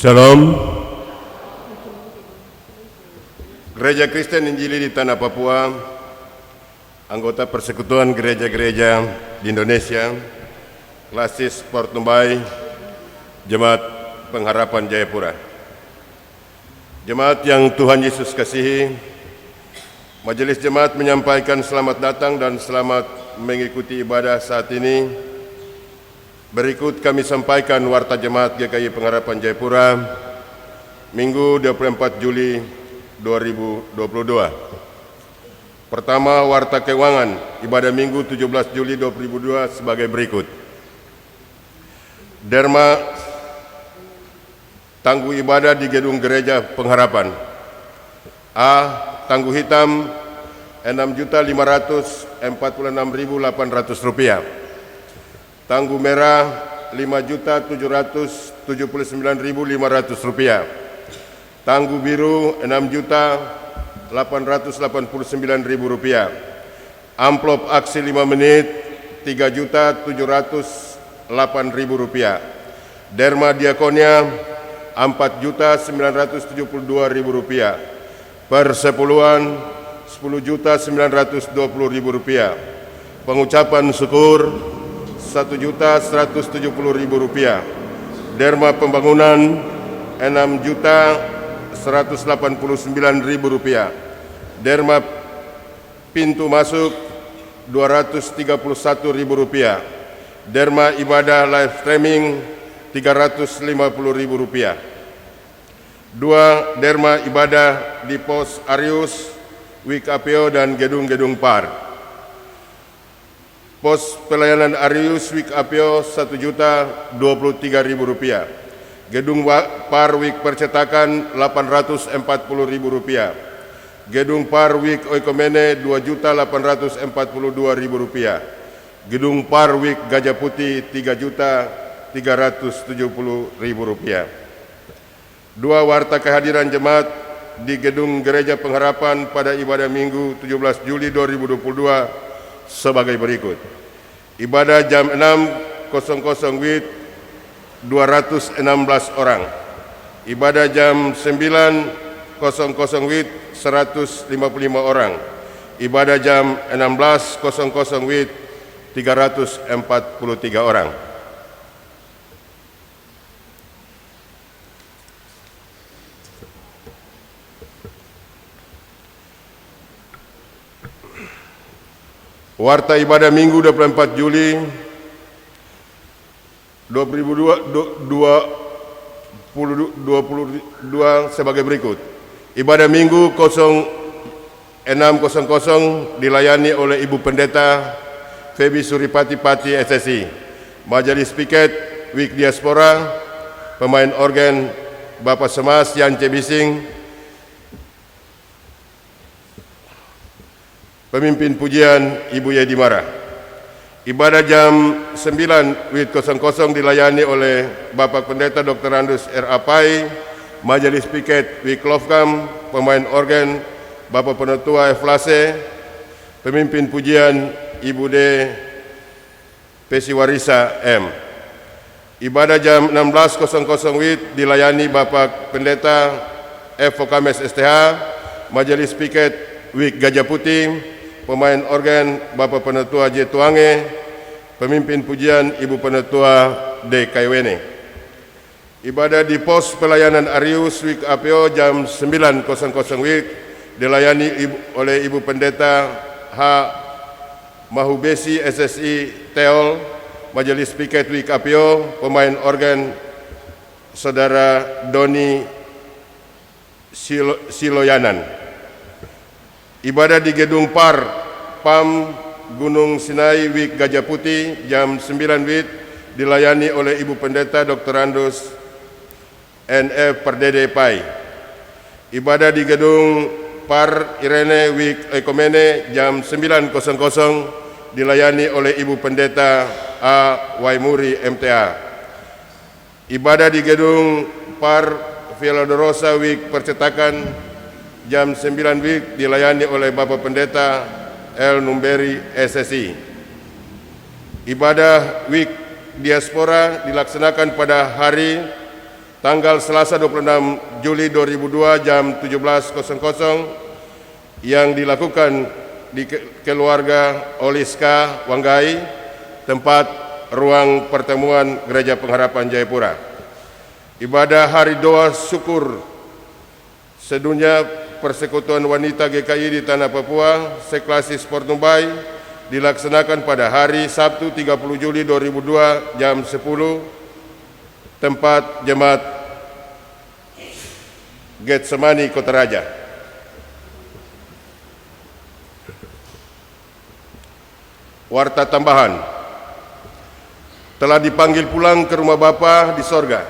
Shalom. Gereja Kristen Injili di Tanah Papua, anggota Persekutuan Gereja-Gereja di Indonesia, Klasis Port Numbai, Jemaat Pengharapan Jayapura. Jemaat yang Tuhan Yesus kasihi, Majelis Jemaat menyampaikan selamat datang dan selamat mengikuti ibadah saat ini. Berikut kami sampaikan Warta Jemaat GKI Pengharapan Jayapura, Minggu 24 Juli 2022. Pertama, Warta Keuangan ibadah Minggu 17 Juli 2022 sebagai berikut. Derma tangguh ibadah di Gedung Gereja Pengharapan. A. Tangguh hitam Rp6.546.800. Tangguh merah Rp5.779.500. Tangguh biru Rp6.889.000. Amplop aksi 5 menit Rp3.708.000. Derma diakonia Rp4.972.000. Persepuluhan Rp10.920.000. Pengucapan syukur Rp1.170.000. Derma pembangunan Rp6.189.000. Derma pintu masuk Rp231.000. Derma ibadah live streaming Rp350.000. 2. Derma ibadah di Pos Arius, WIK-APO dan gedung-gedung PAR. Pos pelayanan Arius WIK-APO Rp1.023.000. Gedung PAR WIK percetakan Rp840.000. Gedung PAR WIK Oikomene Rp2.842.000. Gedung PAR WIK Gajah Putih Rp3.370.000. 2. Warta kehadiran jemaat di Gedung Gereja Pengharapan pada ibadah Minggu 17 Juli 2022 sebagai berikut. Ibadah jam 6.00 WIB 216 orang. Ibadah jam 9.00 WIB 155 orang. Ibadah jam 16.00 WIB 343 orang. Warta ibadah Minggu 24 Juli 2022 sebagai berikut. Ibadah Minggu 06.00 dilayani oleh Ibu Pendeta Febi Suripati Pati SSI. Majelis Piket WIK Diaspora, pemain organ Bapak Semas Yance Bising. Pemimpin pujian Ibu Yedi Mara. Ibadah jam 9.00 dilayani oleh Bapak Pendeta Dr. Andus R.A. Pai. Majelis Piket WIK Lofkam, pemain organ Bapak Penetua Eflase. Pemimpin pujian Ibu D. Pesiwarisa M. Ibadah jam 16.00 dilayani Bapak Pendeta F. Fokames STH. Majelis Piket WIK Gajah Putih, pemain organ Bapak Penetua J. Tuange, pemimpin pujian Ibu Penetua D. Kaiwene. Ibadah di Pos Pelayanan Arius WIK-APO jam 9.00 WIB dilayani oleh Ibu Pendeta H. Mahubesi SSI Teol. Majelis Piket WIK-APO, pemain organ Saudara Doni Siloyanan. Ibadah di Gedung PAR PAM Gunung Sinai WIK Gajah Putih jam 9 WIB dilayani oleh Ibu Pendeta Dr. Andus NF Perdede Pai. Ibadah di Gedung PAR Irene WIK Oikomene jam 9.00 dilayani oleh Ibu Pendeta A. Waimuri MTA. Ibadah di Gedung PAR Villa Dolorosa WIK Percetakan jam 9 WIB dilayani oleh Bapak Pendeta L. Numberi SSI. Ibadah WIK Diaspora dilaksanakan pada hari tanggal Selasa 26 Juli 2002 jam 17.00 yang dilakukan di keluarga Oliska Wanggai, tempat ruang pertemuan Gereja Pengharapan Jayapura. Ibadah Hari Doa Syukur Sedunia Persekutuan Wanita GKI di Tanah Papua, Seklasi Sport Numbai, dilaksanakan pada hari Sabtu 30 Juli 2002 jam 10, tempat Jemaat Getsemani Kota Raja. Warta tambahan, telah dipanggil pulang ke rumah Bapa di sorga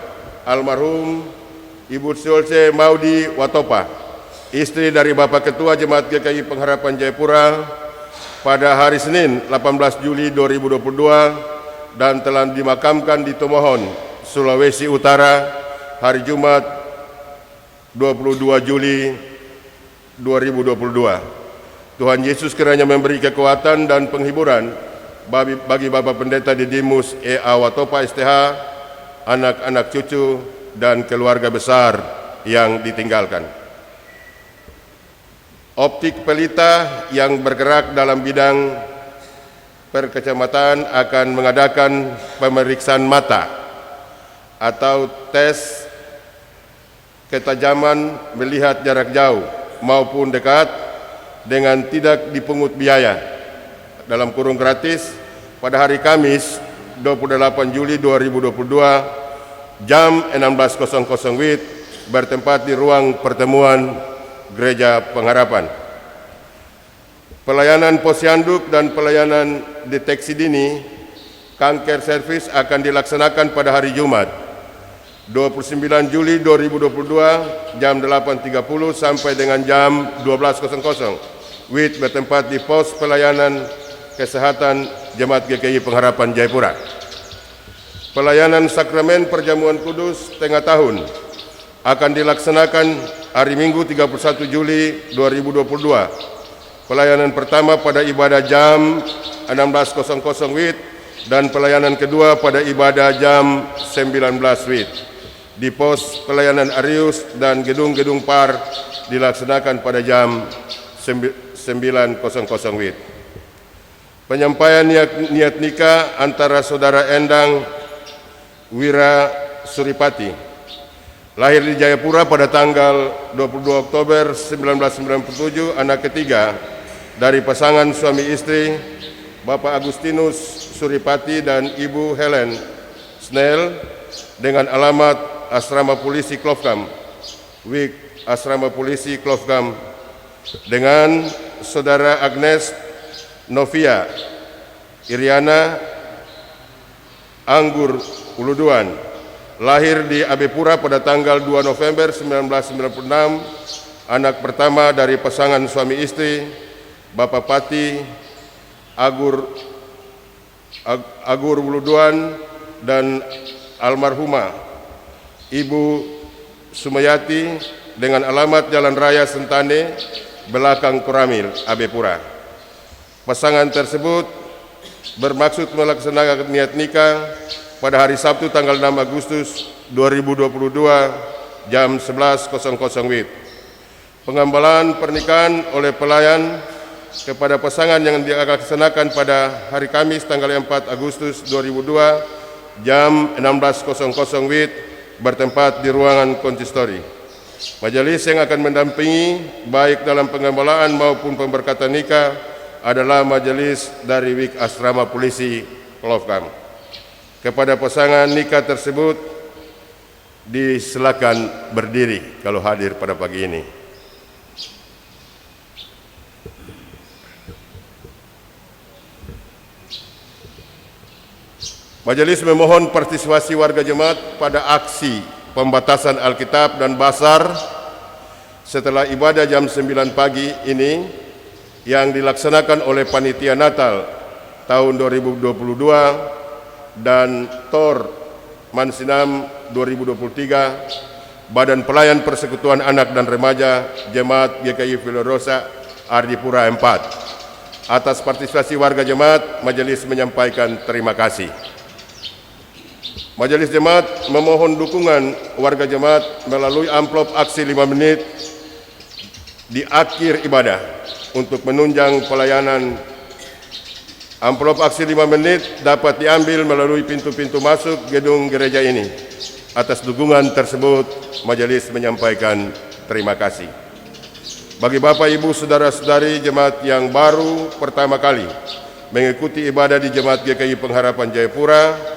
almarhum Ibu Sulce Maudi Watopa, istri dari Bapak Ketua Jemaat GKI Pengharapan Jayapura, pada hari Senin 18 Juli 2022 dan telah dimakamkan di Tomohon, Sulawesi Utara hari Jumat 22 Juli 2022. Tuhan Yesus kiranya memberi kekuatan dan penghiburan bagi Bapak Pendeta Didimus E.A. Watopa STH, anak-anak cucu, dan keluarga besar yang ditinggalkan. Optik Pelita yang bergerak dalam bidang perkecamatan akan mengadakan pemeriksaan mata atau tes ketajaman melihat jarak jauh maupun dekat dengan tidak dipungut biaya, dalam kurung gratis, pada hari Kamis 28 Juli 2022 jam 16.00 WIB bertempat di ruang pertemuan Gereja Pengharapan. Pelayanan posyandu dan pelayanan deteksi dini kanker servis akan dilaksanakan pada hari Jumat 29 Juli 2022 jam 8.30 sampai dengan jam 12.00 WIB bertempat di pos pelayanan kesehatan Jemaat GKI Pengharapan Jayapura. Pelayanan sakramen perjamuan kudus tengah tahun akan dilaksanakan hari Minggu 31 Juli 2022. Pelayanan pertama pada ibadah jam 16.00 WIB dan pelayanan kedua pada ibadah jam 19 WIB. Di pos pelayanan Arius dan gedung-gedung PAR dilaksanakan pada jam 9.00 WIB. Penyampaian niat nikah antara Saudara Endang Wira Suripati, lahir di Jayapura pada tanggal 22 Oktober 1997, anak ketiga dari pasangan suami istri Bapak Agustinus Suripati dan Ibu Helen Snell, dengan alamat Asrama Polisi Klofkam, WIK Asrama Polisi Klofkam, dengan Saudara Agnes Novia Iriana Anggur Uluduan, lahir di Abepura pada tanggal 2 November 1996, anak pertama dari pasangan suami istri Bapak Pati Agur Uluduan dan almarhumah Ibu Sumayati, dengan alamat Jalan Raya Sentane, belakang Koramil, Abepura. Pasangan tersebut bermaksud melaksanakan niat nikah pada hari Sabtu tanggal 6 Agustus 2022 jam 11.00 WIB. Pengambalan pernikahan oleh pelayan kepada pasangan yang dilaksanakan pada hari Kamis tanggal 4 Agustus 2002 jam 16.00 WIB bertempat di ruangan konsistori. Majelis yang akan mendampingi baik dalam pengambalan maupun pemberkatan nikah adalah majelis dari WIK Asrama Polisi Klofkam. Kepada pasangan nikah tersebut disilakan berdiri kalau hadir pada pagi ini. Majelis memohon partisipasi warga jemaat pada aksi pembatasan Alkitab dan Basar setelah ibadah jam 9 pagi ini yang dilaksanakan oleh Panitia Natal tahun 2022 dan Tor Mansinam 2023, Badan Pelayan Persekutuan Anak dan Remaja Jemaat GKI Filorosa Ardipura 4. Atas partisipasi warga jemaat, majelis menyampaikan terima kasih. Majelis Jemaat memohon dukungan warga jemaat melalui amplop aksi 5 menit di akhir ibadah untuk menunjang pelayanan. Amplop aksi 5 menit dapat diambil melalui pintu-pintu masuk gedung gereja ini. Atas dukungan tersebut, majelis menyampaikan terima kasih. Bagi Bapak, Ibu, Saudara-saudari jemaat yang baru pertama kali mengikuti ibadah di Jemaat GKI Pengharapan Jayapura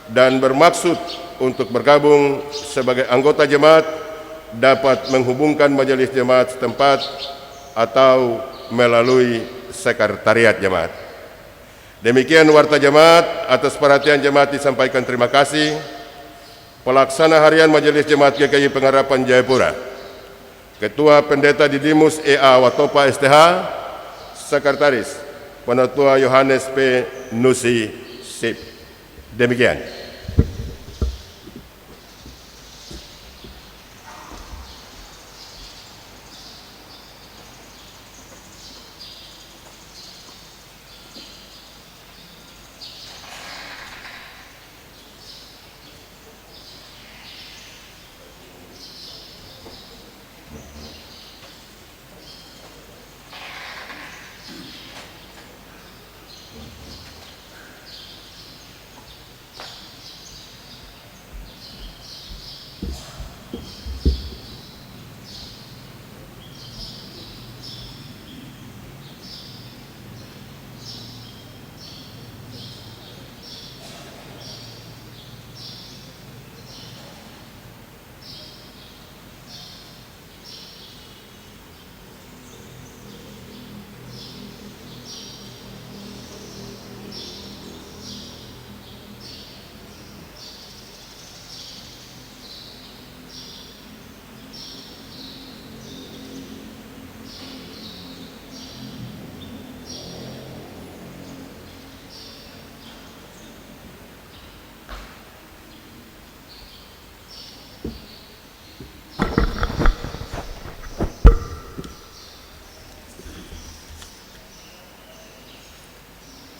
dan bermaksud untuk bergabung sebagai anggota jemaat, dapat menghubungkan majelis jemaat setempat atau melalui sekretariat jemaat. Demikian warta jemaat. Atas perhatian jemaat disampaikan terima kasih. Pelaksana harian Majelis Jemaat GKI Pengharapan Jayapura, Ketua Pendeta Didimus E.A. Watopa STH, Sekretaris Penatua Yohanes P. Nusi Sip. Demikian.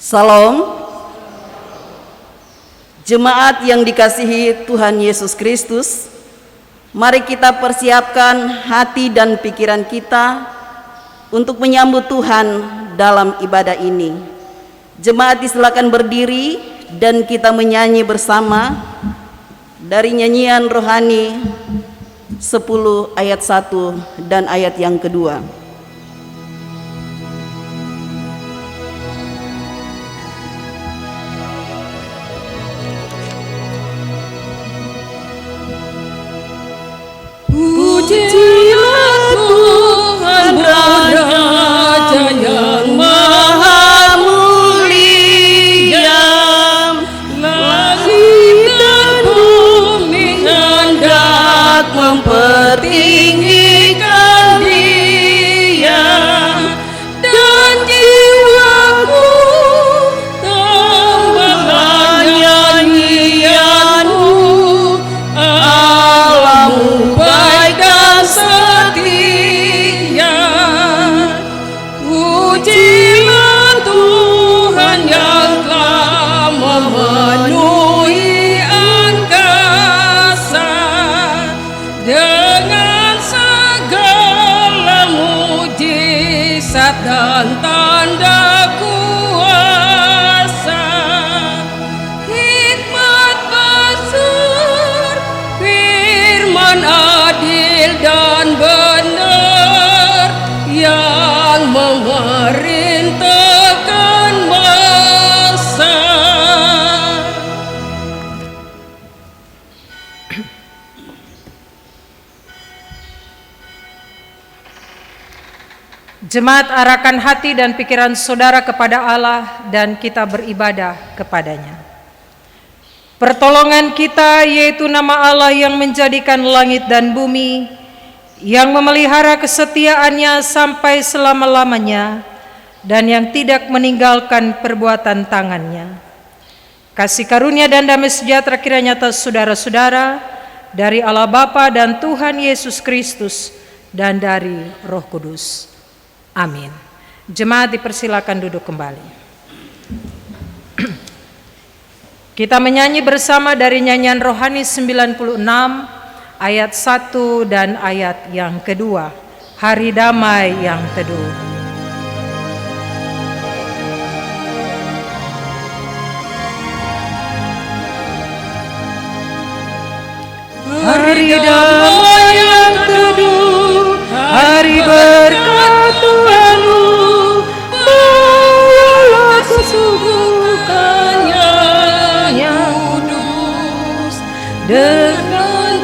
Salam. Jemaat yang dikasihi Tuhan Yesus Kristus, mari kita persiapkan hati dan pikiran kita untuk menyambut Tuhan dalam ibadah ini. Jemaat disilakan berdiri dan kita menyanyi bersama dari nyanyian rohani 10 ayat 1 dan ayat yang kedua. Pujilah Tuhan Raja yang Maha Mulia, langit dan bumi hendak mempertinggikan Dia, dan jiwaku tambahlah nyanyianmu, Allahmu baik dan setia. Pujilah Tuhan yang telah memenuhi angkasa dengan segala mujizat dan tanda kuasa. Hikmat besar, firman adil dan benar yang memerintahkan masa. Jemaat, arahkan hati dan pikiran saudara kepada Allah dan kita beribadah kepadanya. Pertolongan kita yaitu nama Allah yang menjadikan langit dan bumi, yang memelihara kesetiaannya sampai selama-lamanya, dan yang tidak meninggalkan perbuatan tangannya. Kasih karunia dan damai sejahtera kiranya atas saudara-saudara dari Allah Bapa dan Tuhan Yesus Kristus dan dari Roh Kudus. Amin. Jemaat dipersilakan duduk kembali. Kita menyanyi bersama dari nyanyian rohani 96 ayat 1 dan ayat yang kedua. Hari damai yang teduh. Hari damai yang teduh, hari berkat Tuhanmu, bawalah kesubukannya yang kudus,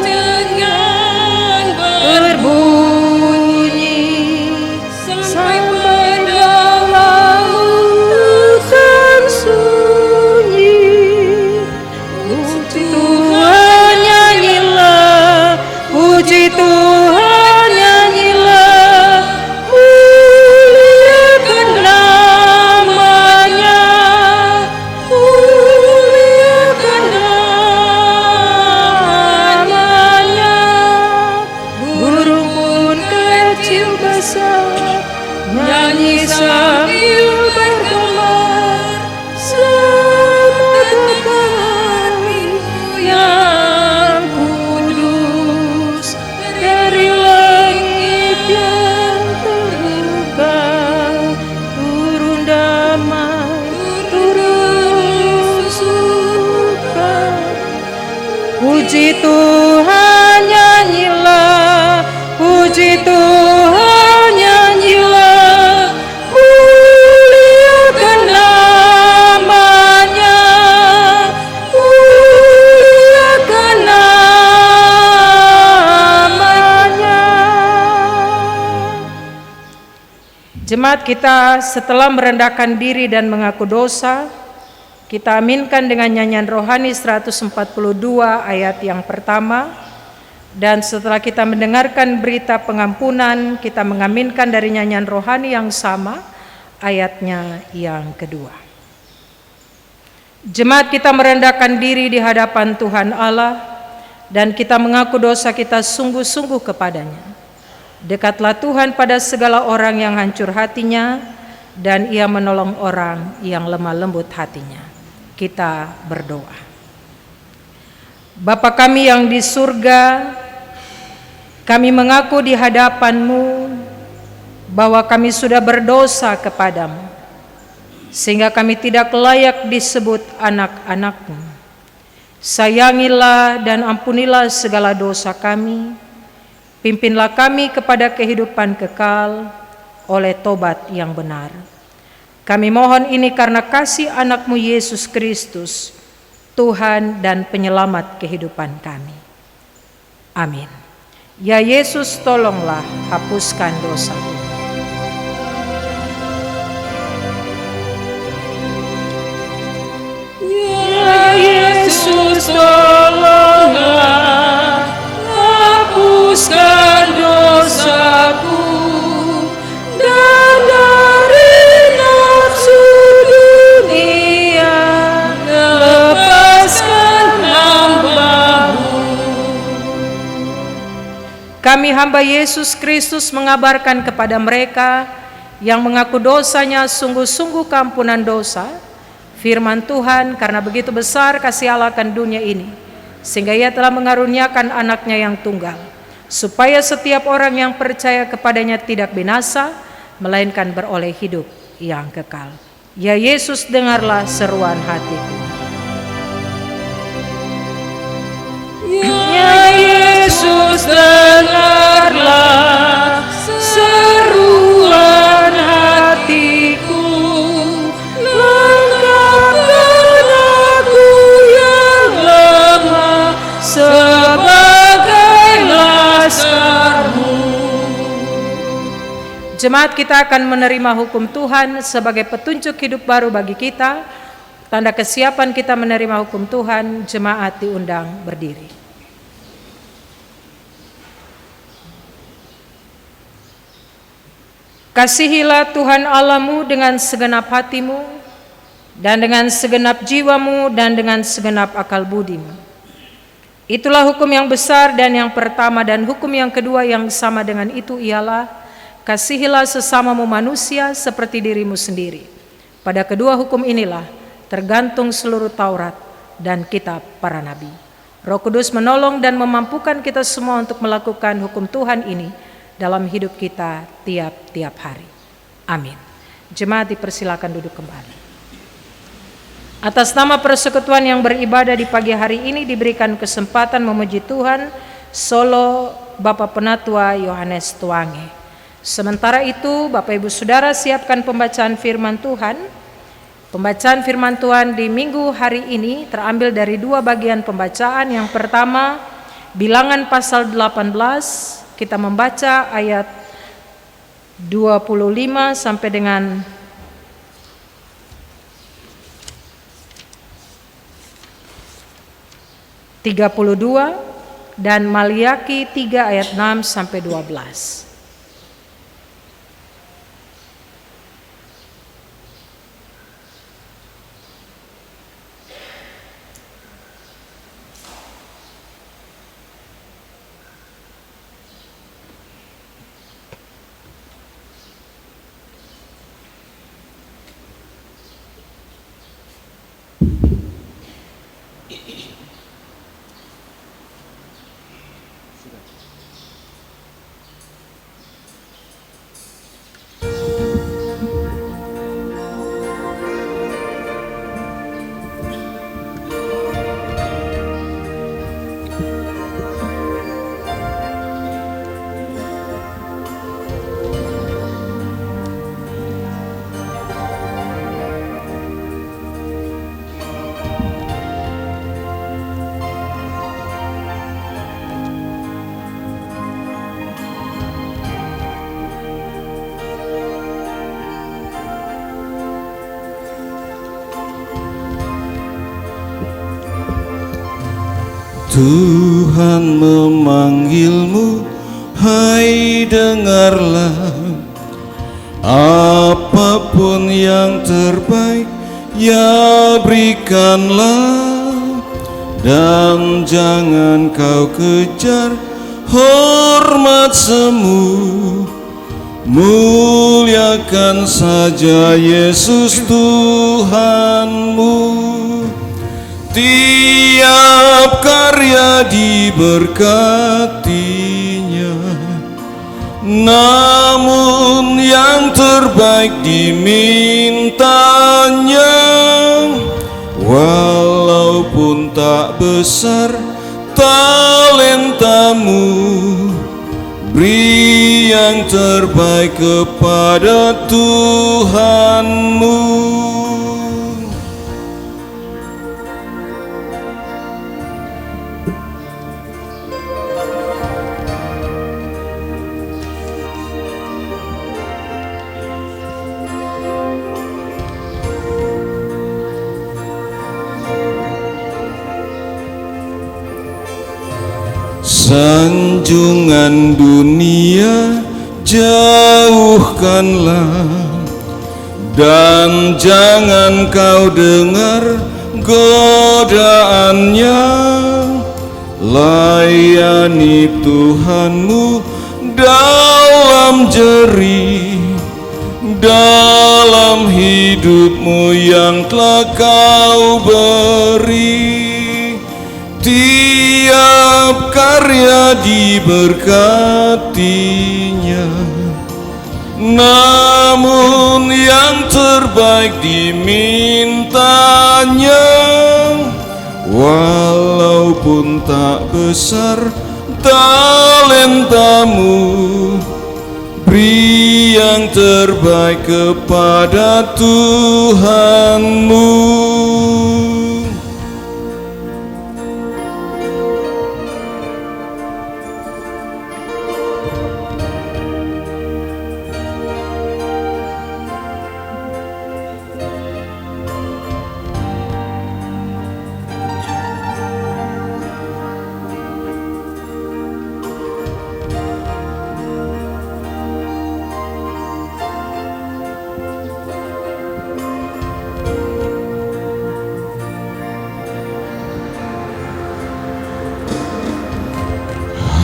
dengan berbunyi sampai dalam hutan sunyi. Puji Tuhan, nyanyilah, puji Tuhan, nyanyilah, muliakan namanya, muliakan namanya. Burung pun kecil besar nyanyi sambil bergemar, selamat datang yang kudus dari langit yang terbuka, turun damai, turun suka. Puji Tuhan, nyanyilah, puji Tuhan, nyanyilah, muliakan namanya, muliakan namanya. Jemaat kita setelah merendahkan diri dan mengaku dosa, kita aminkan dengan nyanyian rohani 142 ayat yang pertama. Dan setelah kita mendengarkan berita pengampunan, kita mengaminkan dari nyanyian rohani yang sama ayatnya yang kedua. Jemaat kita merendahkan diri di hadapan Tuhan Allah dan kita mengaku dosa kita sungguh-sungguh kepadanya. Dekatlah Tuhan pada segala orang yang hancur hatinya dan Ia menolong orang yang lemah lembut hatinya. Kita berdoa. Bapa kami yang di surga, kami mengaku di hadapan-Mu bahwa kami sudah berdosa kepadamu, sehingga kami tidak layak disebut anak-anak-Mu. Sayangilah dan ampunilah segala dosa kami, pimpinlah kami kepada kehidupan kekal oleh tobat yang benar. Kami mohon ini karena kasih anak-Mu Yesus Kristus, Tuhan dan penyelamat kehidupan kami. Amin. Ya Yesus, tolonglah hapuskan dosa-Mu. Ya Yesus, tolonglah hapuskan dosaku dan dari nafsu dunia lepaskan hamba-Mu. Kami hamba Yesus Kristus mengabarkan kepada mereka yang mengaku dosanya sungguh-sungguh keampunan dosa, firman Tuhan, karena begitu besar kasih Allah akan dunia ini, sehingga Ia telah mengaruniakan anaknya yang tunggal, supaya setiap orang yang percaya kepadanya tidak binasa, melainkan beroleh hidup yang kekal. Ya Yesus, dengarlah seruan hatiku. Ya Yesus, dengarlah seruan hatiku. Langkahkan aku yang lemah sebagai lasar-Mu. Jemaat kita akan menerima hukum Tuhan sebagai petunjuk hidup baru bagi kita. Tanda kesiapan kita menerima hukum Tuhan, jemaat diundang berdiri. Kasihilah Tuhan Allah-Mu dengan segenap hatimu, dan dengan segenap jiwamu, dan dengan segenap akal budimu. Itulah hukum yang besar dan yang pertama, dan hukum yang kedua yang sama dengan itu ialah, kasihilah sesamamu manusia seperti dirimu sendiri. Pada kedua hukum inilah tergantung seluruh Taurat, dan kitab para nabi. Roh Kudus menolong dan memampukan kita semua untuk melakukan hukum Tuhan ini dalam hidup kita tiap-tiap hari. Amin. Jemaat dipersilakan duduk kembali. Atas nama persekutuan yang beribadah di pagi hari ini diberikan kesempatan memuji Tuhan solo Bapak Penatua Yohanes Tuange. Sementara itu Bapak Ibu Saudara siapkan pembacaan firman Tuhan. Pembacaan firman Tuhan di minggu hari ini terambil dari dua bagian pembacaan. Yang pertama, Bilangan pasal 18, kita membaca ayat 25 sampai dengan 32 dan Maliaki 3 ayat 6 sampai 12. Tuhan memanggilmu, hai dengarlah. Apapun yang terbaik, ya berikanlah. Dan jangan kau kejar hormat semu. Muliakan saja Yesus Tuhanmu. Tiap karya diberkatinya, namun yang terbaik dimintanya. Walaupun tak besar talentamu, beri yang terbaik kepada Tuhanmu. Sanjungan dunia jauhkanlah, dan jangan kau dengar godaannya. Layani Tuhanmu dalam jerih, dalam hidupmu yang telah kau beri. Tiap karya diberkatinya, namun yang terbaik dimintanya. Walaupun tak besar talentamu, beri yang terbaik kepada Tuhanmu.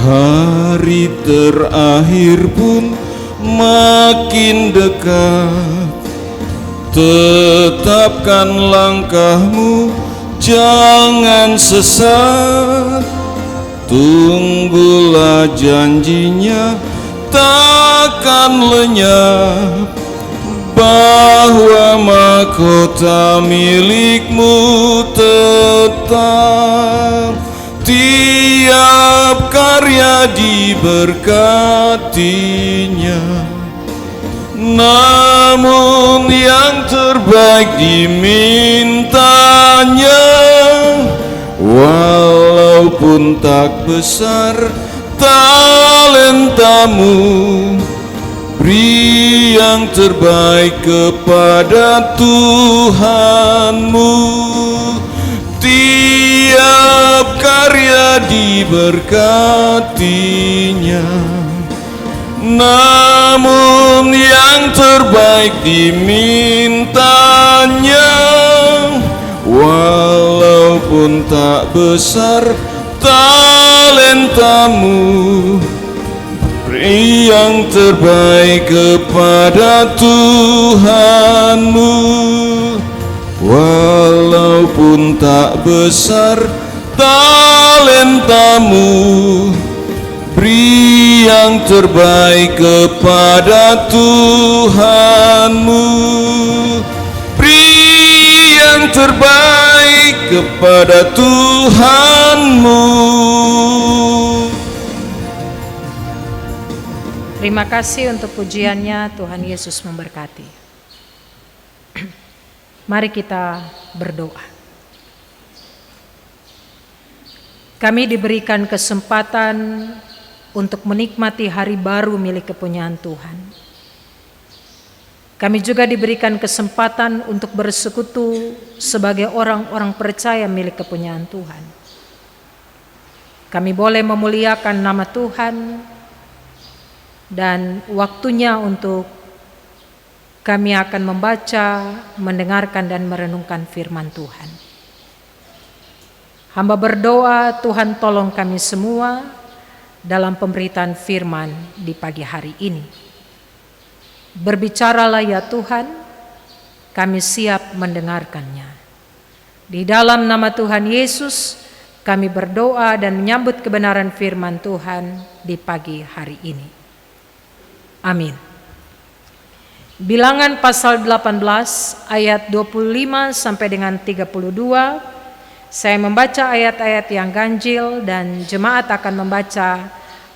Hari terakhir pun makin dekat. Tetapkan langkahmu jangan sesat, tunggulah janjinya, takkan lenyap, bahwa mahkota milikmu tetap. Tiap karya diberkatinya, namun yang terbaik dimintanya. Walaupun tak besar talentamu, beri yang terbaik kepada Tuhanmu. Tiap karya diberkatinya, namun yang terbaik dimintanya. Walaupun tak besar talentamu, beri yang terbaik kepada Tuhanmu. Walaupun tak besar talentamu, beri yang terbaik kepada Tuhanmu. Beri yang terbaik kepada Tuhanmu. Terima kasih untuk pujiannya. Tuhan Yesus memberkati. Mari kita berdoa. Kami diberikan kesempatan untuk menikmati hari baru milik kepunyaan Tuhan. Kami juga diberikan kesempatan untuk bersekutu sebagai orang-orang percaya milik kepunyaan Tuhan. Kami boleh memuliakan nama Tuhan, dan waktunya untuk kami akan membaca, mendengarkan, dan merenungkan firman Tuhan. Hamba berdoa, Tuhan tolong kami semua dalam pemberitaan firman di pagi hari ini. Berbicaralah ya Tuhan, kami siap mendengarkannya. Di dalam nama Tuhan Yesus, kami berdoa dan menyambut kebenaran firman Tuhan di pagi hari ini. Amin. Bilangan pasal 18 ayat 25 sampai dengan 32. Saya membaca ayat-ayat yang ganjil dan jemaat akan membaca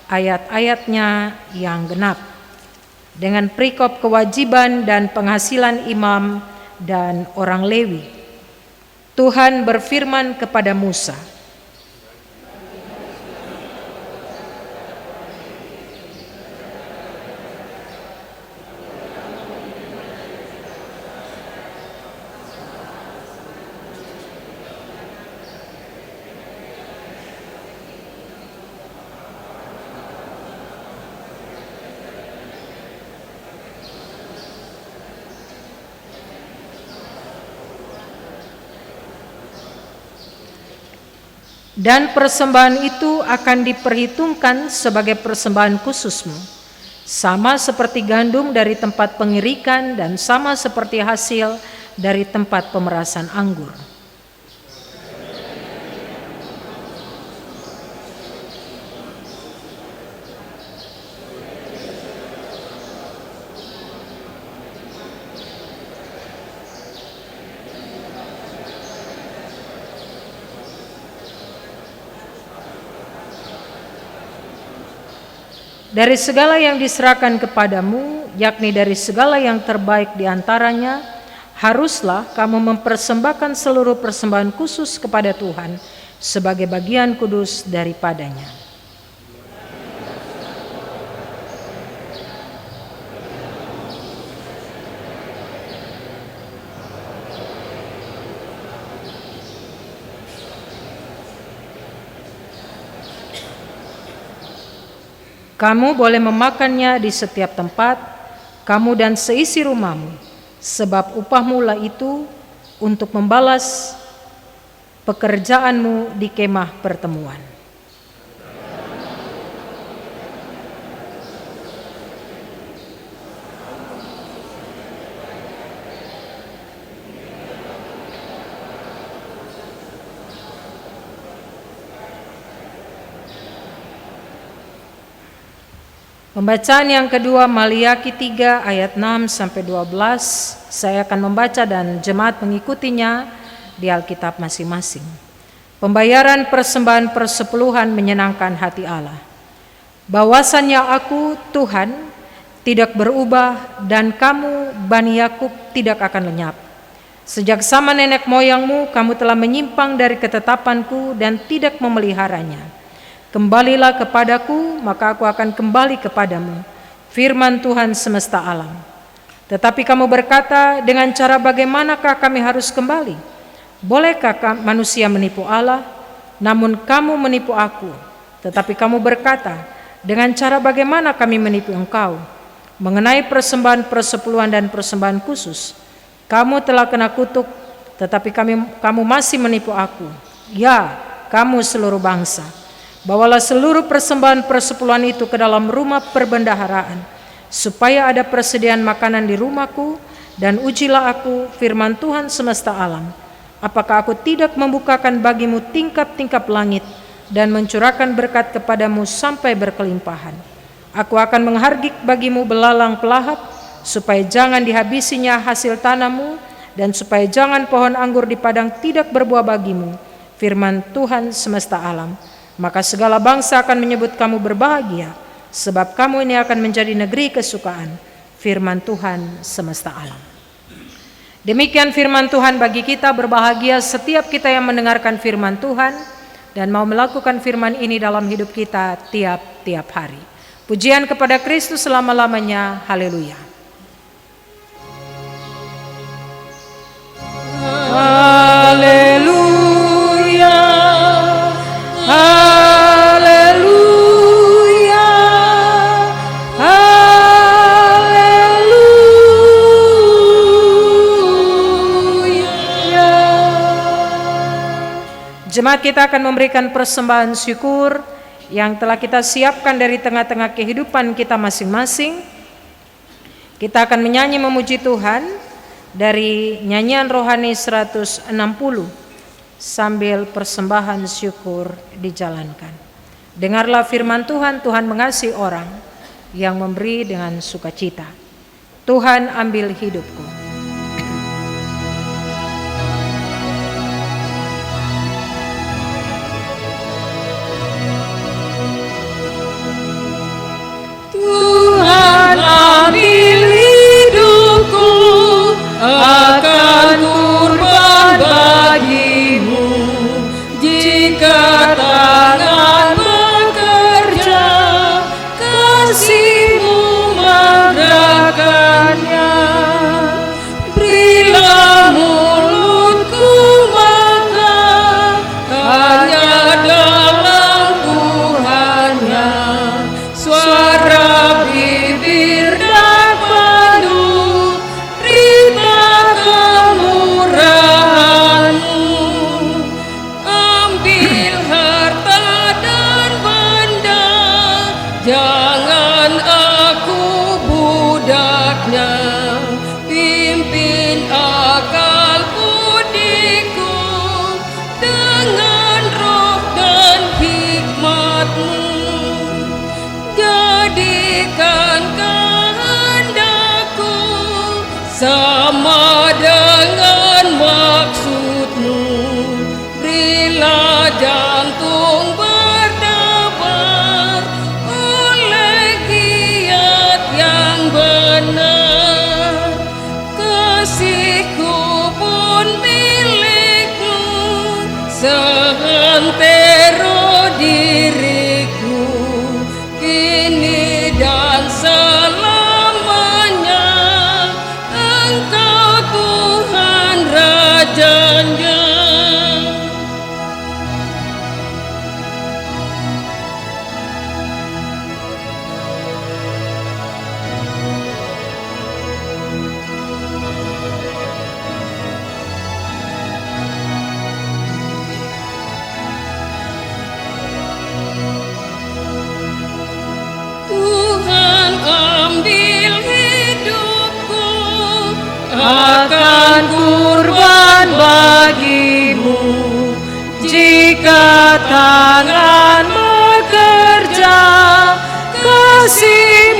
ayat-ayatnya yang genap. Dengan perikop kewajiban dan penghasilan imam dan orang Lewi. Tuhan berfirman kepada Musa, dan persembahan itu akan diperhitungkan sebagai persembahan khususmu, sama seperti gandum dari tempat pengirikan dan sama seperti hasil dari tempat pemerasan anggur. Dari segala yang diserahkan kepadamu, yakni dari segala yang terbaik di antaranya, haruslah kamu mempersembahkan seluruh persembahan khusus kepada Tuhan sebagai bagian kudus daripadanya. Kamu boleh memakannya di setiap tempat, kamu dan seisi rumahmu, sebab upahmu lah itu untuk membalas pekerjaanmu di kemah pertemuan. Pembacaan yang kedua Maliaki 3 ayat 6 sampai 12. Saya akan membaca dan jemaat mengikutinya di Alkitab masing-masing. Pembayaran persembahan persepuluhan menyenangkan hati Allah. Bahwasannya aku Tuhan tidak berubah dan kamu Bani Yakub tidak akan lenyap. Sejak zaman nenek moyangmu kamu telah menyimpang dari ketetapanku dan tidak memeliharanya. Kembalilah kepadaku, maka aku akan kembali kepadamu. Firman Tuhan semesta alam. Tetapi kamu berkata, dengan cara bagaimanakah kami harus kembali? Bolehkah manusia menipu Allah? Namun kamu menipu aku. Tetapi kamu berkata, dengan cara bagaimana kami menipu engkau? Mengenai persembahan persepuluhan dan persembahan khusus, kamu telah kena kutuk, tetapi kamu masih menipu aku. Ya, kamu seluruh bangsa. Bawalah seluruh persembahan persepuluhan itu ke dalam rumah perbendaharaan, supaya ada persediaan makanan di rumahku, dan ujilah aku, firman Tuhan semesta alam. Apakah aku tidak membukakan bagimu tingkap-tingkap langit, dan mencurahkan berkat kepadamu sampai berkelimpahan? Aku akan menghargik bagimu belalang pelahap, supaya jangan dihabisinya hasil tanahmu, dan supaya jangan pohon anggur di padang tidak berbuah bagimu, firman Tuhan semesta alam. Maka segala bangsa akan menyebut kamu berbahagia, sebab kamu ini akan menjadi negeri kesukaan, firman Tuhan semesta alam. Demikian firman Tuhan bagi kita. Berbahagia setiap kita yang mendengarkan firman Tuhan dan mau melakukan firman ini dalam hidup kita tiap-tiap hari. Pujian kepada Kristus selama-lamanya. Haleluya. Haleluya. Jemaat kita akan memberikan persembahan syukur yang telah kita siapkan dari tengah-tengah kehidupan kita masing-masing. Kita akan menyanyi memuji Tuhan dari nyanyian rohani 160 sambil persembahan syukur dijalankan. Dengarlah firman Tuhan. Tuhan mengasihi orang yang memberi dengan sukacita. Tuhan ambil hidupku. Tuhan ambil hidupku, akan kurban bagimu. Jika tangan bekerja, kasih-Mu menggerakkannya. Berilah mulutku makan, hanya dalam Tuhannya. Suara bibir dan madu, berita kemurahan-Mu. Ambil harta dan benda, jangan aku budaknya. Pimpin akal budiku dengan roh dan hikmat-Mu. Jadikan kehendakku sama dengan maksud-Mu. Berilah jantung berdebar oleh giat yang benar. Kasih-Ku pun milik-Mu, seantero diriku, kini dan selamanya. Engkau Tuhan Rajanya. Tuhan ambil hidupku, akan kurban bagimu. Jika tangan bekerja, kasih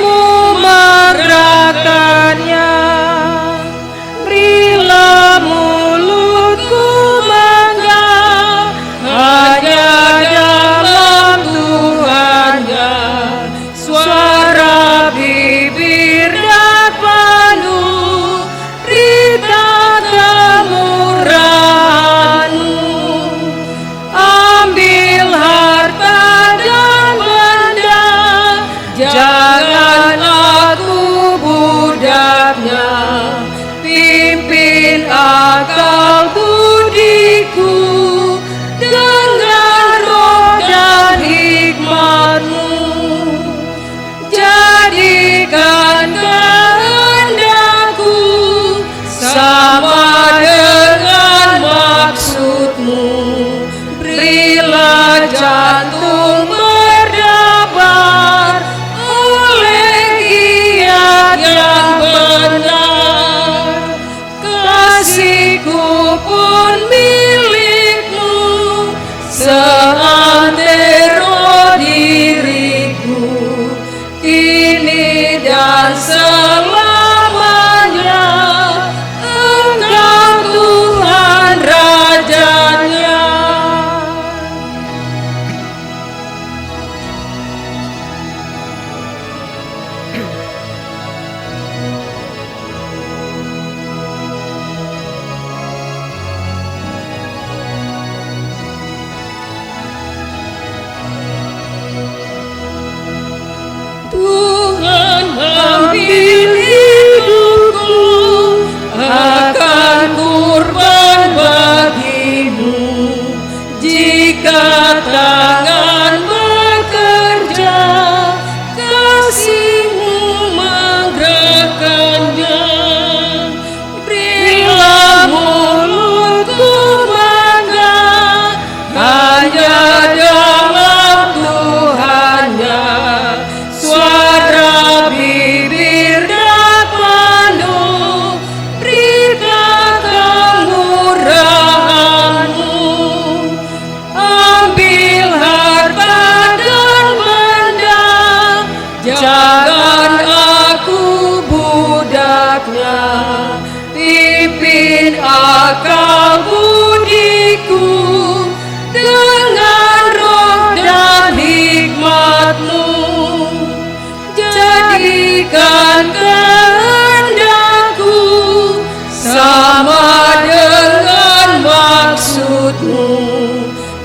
hikmatnya, pimpin akal budiku dengan roh dan hikmat-Mu. Jadikan kehendakku sama dengan maksud-Mu.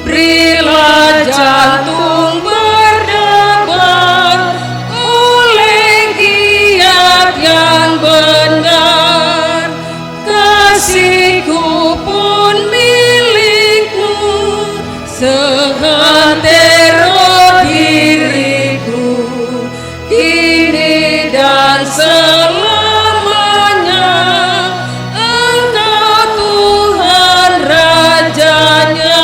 Berilah jantung berdebar oleh giat yang benar. Kasih-Ku pun milik-Mu, seantero diriku kini dan selamanya. Engkau Tuhan Rajanya.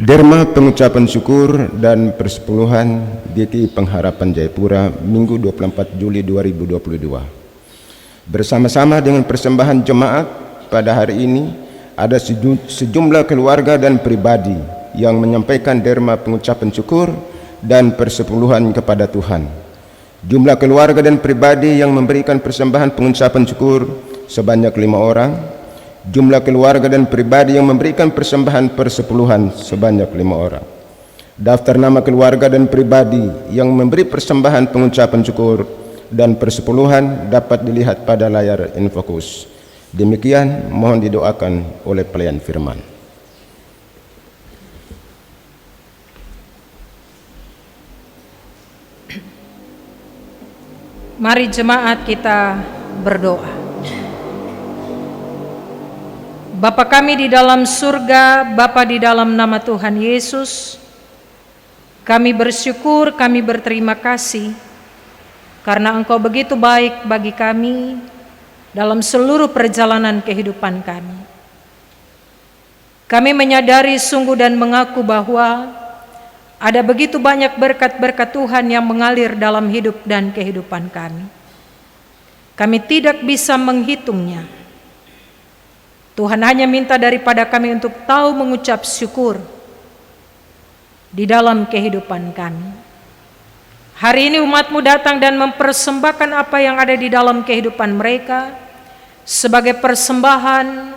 Derma pengucapan syukur dan persepuluhan GKI Pengharapan Jayapura Minggu 24 Juli 2022. Bersama-sama dengan persembahan jemaat pada hari ini, ada sejumlah keluarga dan pribadi yang menyampaikan derma pengucapan syukur dan persepuluhan kepada Tuhan. Jumlah keluarga dan pribadi yang memberikan persembahan pengucapan syukur sebanyak 5 orang. Jumlah keluarga dan pribadi yang memberikan persembahan persepuluhan sebanyak 5 orang. Daftar nama keluarga dan pribadi yang memberi persembahan pengucapan syukur dan persepuluhan dapat dilihat pada layar infokus. Demikian mohon didoakan oleh pelayan firman. Mari jemaat kita berdoa. Bapa kami di dalam surga, Bapa di dalam nama Tuhan Yesus, kami bersyukur, kami berterima kasih karena Engkau begitu baik bagi kami dalam seluruh perjalanan kehidupan kami. Kami menyadari sungguh dan mengaku bahwa ada begitu banyak berkat-berkat Tuhan yang mengalir dalam hidup dan kehidupan kami. Kami tidak bisa menghitungnya. Tuhan hanya minta daripada kami untuk tahu mengucap syukur di dalam kehidupan kami. Hari ini umat-Mu datang dan mempersembahkan apa yang ada di dalam kehidupan mereka sebagai persembahan,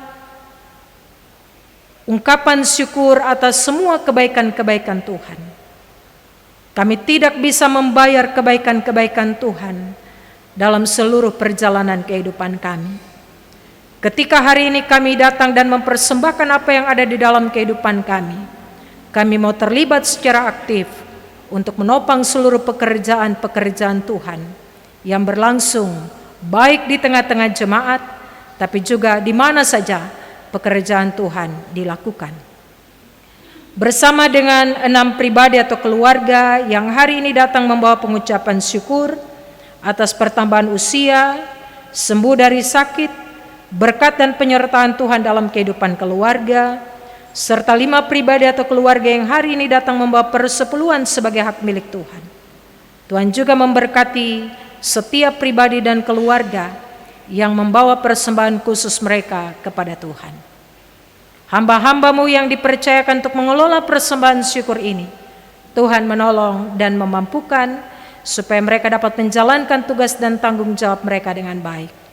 ungkapan syukur atas semua kebaikan-kebaikan Tuhan. Kami tidak bisa membayar kebaikan-kebaikan Tuhan dalam seluruh perjalanan kehidupan kami. Ketika hari ini kami datang dan mempersembahkan apa yang ada di dalam kehidupan kami mau terlibat secara aktif untuk menopang seluruh pekerjaan-pekerjaan Tuhan yang berlangsung baik di tengah-tengah jemaat, tapi juga di mana saja pekerjaan Tuhan dilakukan. Bersama dengan 6 pribadi atau keluarga yang hari ini datang membawa pengucapan syukur atas pertambahan usia, sembuh dari sakit, berkat dan penyertaan Tuhan dalam kehidupan keluarga, serta 5 pribadi atau keluarga yang hari ini datang membawa persepuluhan sebagai hak milik Tuhan. Tuhan juga memberkati setiap pribadi dan keluarga yang membawa persembahan khusus mereka kepada Tuhan. Hamba-hamba-Mu yang dipercayakan untuk mengelola persembahan syukur ini, Tuhan menolong dan memampukan supaya mereka dapat menjalankan tugas dan tanggung jawab mereka dengan baik.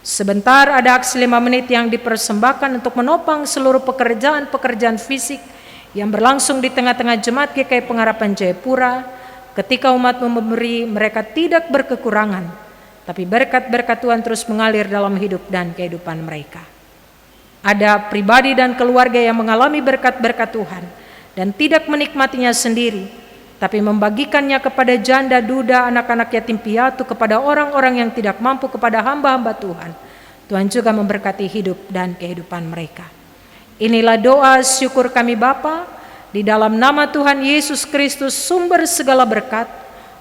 Sebentar ada aksi 5 menit yang dipersembahkan untuk menopang seluruh pekerjaan-pekerjaan fisik yang berlangsung di tengah-tengah jemaat GKI Pengharapan Jayapura. Ketika umat-Mu memberi, mereka tidak berkekurangan, tapi berkat-berkat Tuhan terus mengalir dalam hidup dan kehidupan mereka. Ada pribadi dan keluarga yang mengalami berkat-berkat Tuhan dan tidak menikmatinya sendiri, tapi membagikannya kepada janda, duda, anak-anak yatim piatu, kepada orang-orang yang tidak mampu, kepada hamba-hamba Tuhan. Tuhan juga memberkati hidup dan kehidupan mereka. Inilah doa syukur kami Bapa, di dalam nama Tuhan Yesus Kristus, sumber segala berkat,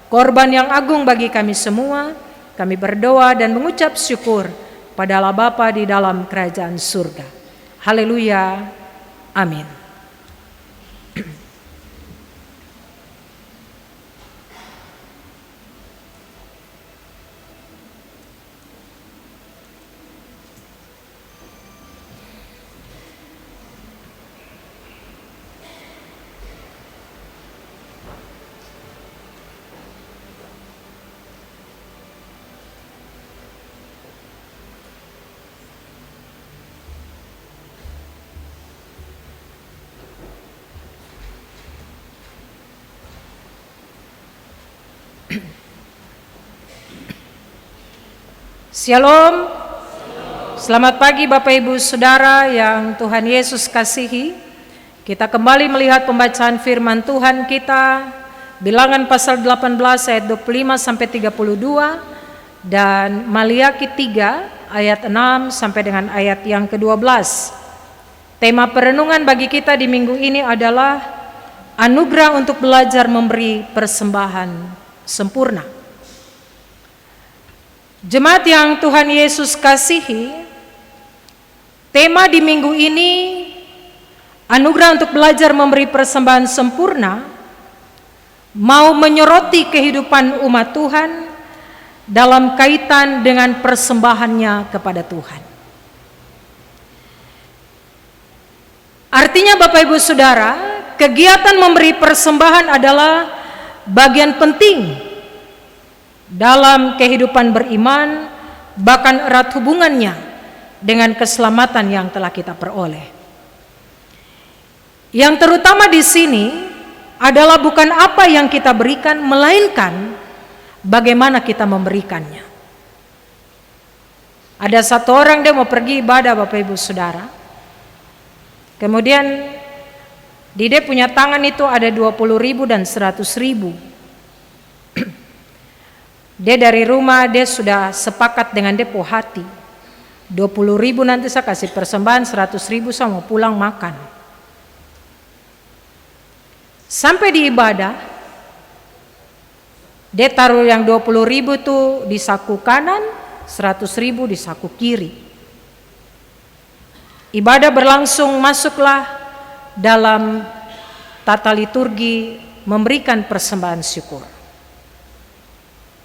korban yang agung bagi kami semua. Kami berdoa dan mengucap syukur pada Allah Bapa di dalam kerajaan surga. Haleluya. Amin. Shalom. Selamat pagi Bapak Ibu Saudara yang Tuhan Yesus kasihi. Kita kembali melihat pembacaan firman Tuhan kita, Bilangan pasal 18 ayat 25 sampai 32 dan Maliaki 3 ayat 6 sampai dengan ayat yang ke-12. Tema perenungan bagi kita di minggu ini adalah anugerah untuk belajar memberi persembahan sempurna. Jemaat yang Tuhan Yesus kasihi, tema di minggu ini, anugerah untuk belajar memberi persembahan sempurna, mau menyoroti kehidupan umat Tuhan dalam kaitan dengan persembahannya kepada Tuhan. Artinya Bapak Ibu Saudara, kegiatan memberi persembahan adalah bagian penting dalam kehidupan beriman, bahkan erat hubungannya dengan keselamatan yang telah kita peroleh. Yang terutama di sini adalah bukan apa yang kita berikan, melainkan bagaimana kita memberikannya. Ada satu orang dia mau pergi ibadah Bapak Ibu Saudara. Kemudian di dia punya tangan itu ada 20.000 dan 100.000. Dia dari rumah dia sudah sepakat dengan depo hati, 20.000 nanti saya kasih persembahan, 100.000 saya mau pulang makan. Sampai di ibadah dia taruh yang 20.000 tuh di saku kanan, 100.000 di saku kiri. Ibadah berlangsung, masuklah dalam tata liturgi memberikan persembahan syukur.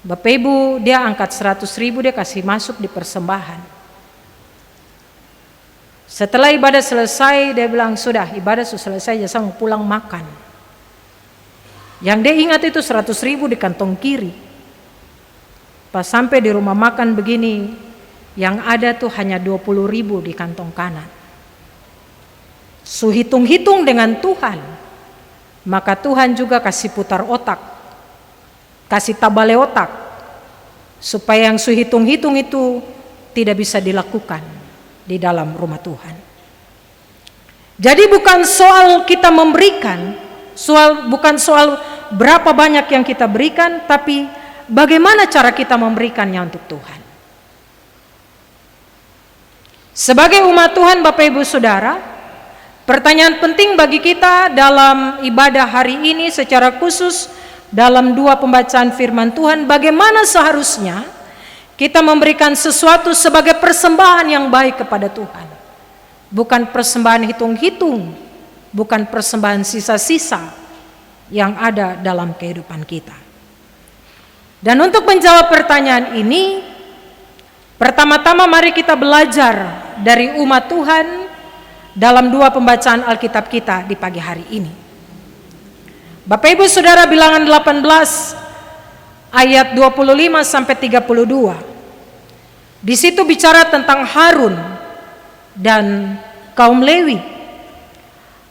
Bapak Ibu, dia angkat 100.000, dia kasih masuk di persembahan. Setelah ibadah selesai, dia bilang, sudah ibadah sudah selesai, saya mau pulang makan. Yang dia ingat itu 100.000 di kantong kiri. Pas sampai di rumah makan begini, yang ada tuh hanya 20.000 di kantong kanan. Hitung-hitung dengan Tuhan, maka Tuhan juga kasih putar otak, kasih tabale otak, supaya yang hitung-hitung itu tidak bisa dilakukan di dalam rumah Tuhan. Jadi bukan soal kita memberikan, bukan soal berapa banyak yang kita berikan, tapi bagaimana cara kita memberikannya untuk Tuhan. Sebagai umat Tuhan Bapak Ibu Saudara, pertanyaan penting bagi kita dalam ibadah hari ini secara khusus dalam dua pembacaan firman Tuhan, bagaimana seharusnya kita memberikan sesuatu sebagai persembahan yang baik kepada Tuhan. Bukan persembahan hitung-hitung, bukan persembahan sisa-sisa yang ada dalam kehidupan kita. Dan untuk menjawab pertanyaan ini, pertama-tama mari kita belajar dari umat Tuhan dalam dua pembacaan Alkitab kita di pagi hari ini. Bapak Ibu Saudara, Bilangan 18 ayat 25 sampai 32. Di situ bicara tentang Harun dan kaum Lewi.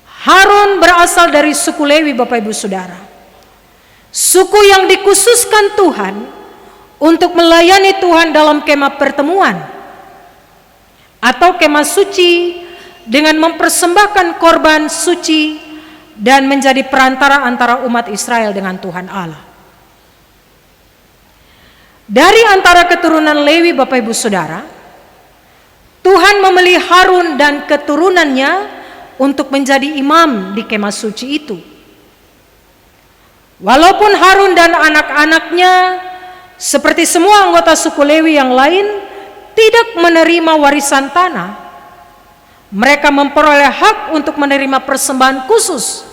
Harun berasal dari suku Lewi Bapak Ibu Saudara. Suku yang dikhususkan Tuhan untuk melayani Tuhan dalam kemah pertemuan atau kemah suci dengan mempersembahkan korban suci dan menjadi perantara antara umat Israel dengan Tuhan Allah. Dari antara keturunan Lewi Bapak Ibu Saudara, Tuhan memilih Harun dan keturunannya untuk menjadi imam di kemah suci itu. Walaupun Harun dan anak-anaknya seperti semua anggota suku Lewi yang lain tidak menerima warisan tanah, mereka memperoleh hak untuk menerima persembahan khusus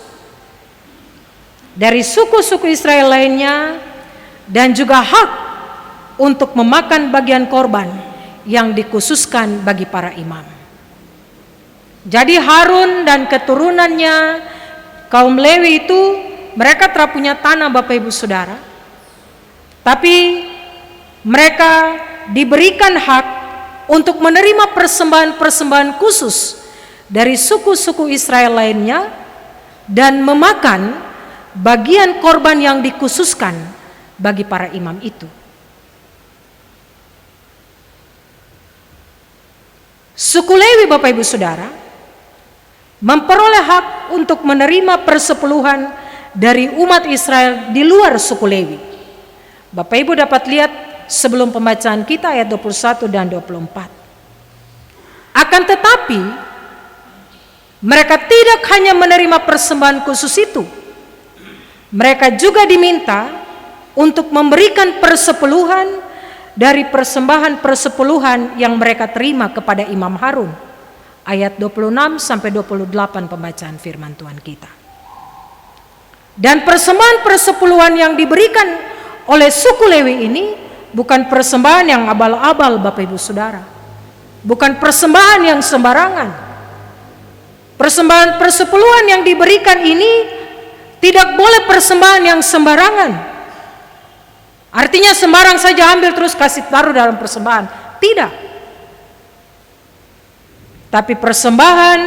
dari suku-suku Israel lainnya, dan juga hak untuk memakan bagian korban yang dikhususkan bagi para imam. Jadi Harun dan keturunannya, kaum Lewi itu, mereka telah punya tanah Bapak Ibu Saudara, tapi mereka diberikan hak untuk menerima persembahan-persembahan khusus dari suku-suku Israel lainnya dan memakan bagian korban yang dikhususkan bagi para imam itu. Suku Lewi Bapak Ibu Saudara memperoleh hak untuk menerima persepuluhan dari umat Israel di luar suku Lewi. Bapak Ibu dapat lihat sebelum pembacaan kita ayat 21 dan 24. Akan tetapi mereka tidak hanya menerima persembahan khusus itu, mereka juga diminta untuk memberikan persepuluhan dari persembahan persepuluhan yang mereka terima kepada Imam Harun. Ayat 26 sampai 28 pembacaan firman Tuhan kita. Dan persembahan persepuluhan yang diberikan oleh suku Lewi ini bukan persembahan yang abal-abal Bapak Ibu Saudara. Bukan persembahan yang sembarangan. Persembahan persepuluhan yang diberikan ini tidak boleh persembahan yang sembarangan. Artinya sembarang saja ambil terus kasih taruh dalam persembahan. Tidak. Tapi persembahan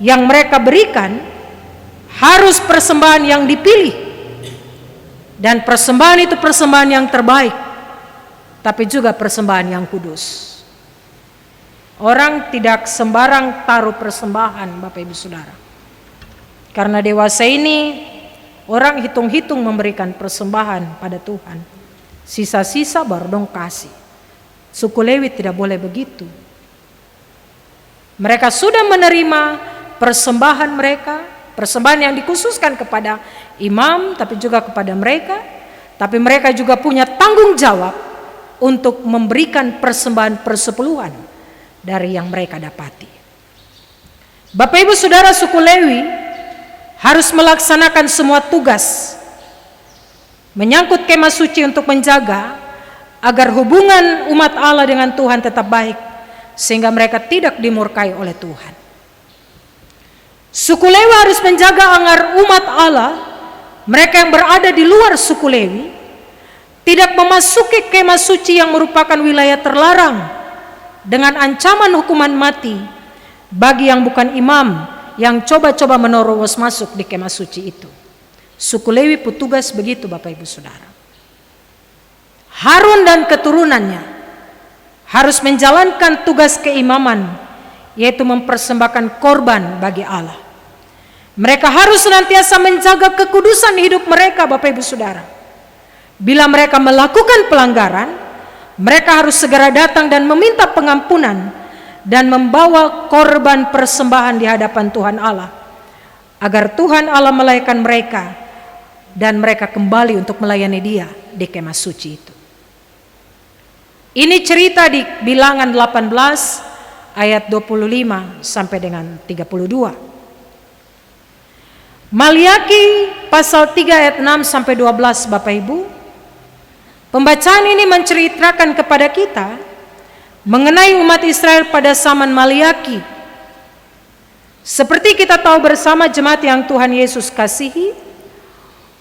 yang mereka berikan harus persembahan yang dipilih. Dan persembahan itu persembahan yang terbaik. Tapi juga persembahan yang kudus. Orang tidak sembarang taruh persembahan Bapak Ibu Saudara. Karena dewasa ini orang hitung-hitung memberikan persembahan pada Tuhan. Sisa-sisa baru dong kasih. Suku Lewi tidak boleh begitu. Mereka sudah menerima persembahan mereka, persembahan yang dikhususkan kepada imam tapi juga kepada mereka. Tapi mereka juga punya tanggung jawab untuk memberikan persembahan persepuluhan dari yang mereka dapati. Bapak Ibu Saudara, suku Lewi harus melaksanakan semua tugas menyangkut kemah suci untuk menjaga agar hubungan umat Allah dengan Tuhan tetap baik, sehingga mereka tidak dimurkai oleh Tuhan. Suku Lewi harus menjaga agar umat Allah, mereka yang berada di luar suku Lewi, tidak memasuki kemah suci yang merupakan wilayah terlarang dengan ancaman hukuman mati bagi yang bukan imam yang coba-coba menerobos masuk di kemah suci itu. Suku Lewi petugas begitu Bapak Ibu Saudara. Harun dan keturunannya harus menjalankan tugas keimaman, yaitu mempersembahkan korban bagi Allah. Mereka harus senantiasa menjaga kekudusan hidup mereka Bapak Ibu Saudara. Bila mereka melakukan pelanggaran, mereka harus segera datang dan meminta pengampunan dan membawa korban persembahan di hadapan Tuhan Allah, agar Tuhan Allah melayakkan mereka dan mereka kembali untuk melayani Dia di kemah suci itu. Ini cerita di Bilangan 18 ayat 25 sampai dengan 32. Maliaki pasal 3 ayat 6 sampai 12 Bapak Ibu. Pembacaan ini menceritakan kepada kita mengenai umat Israel pada zaman Maliaki. Seperti kita tahu bersama jemaat yang Tuhan Yesus kasihi,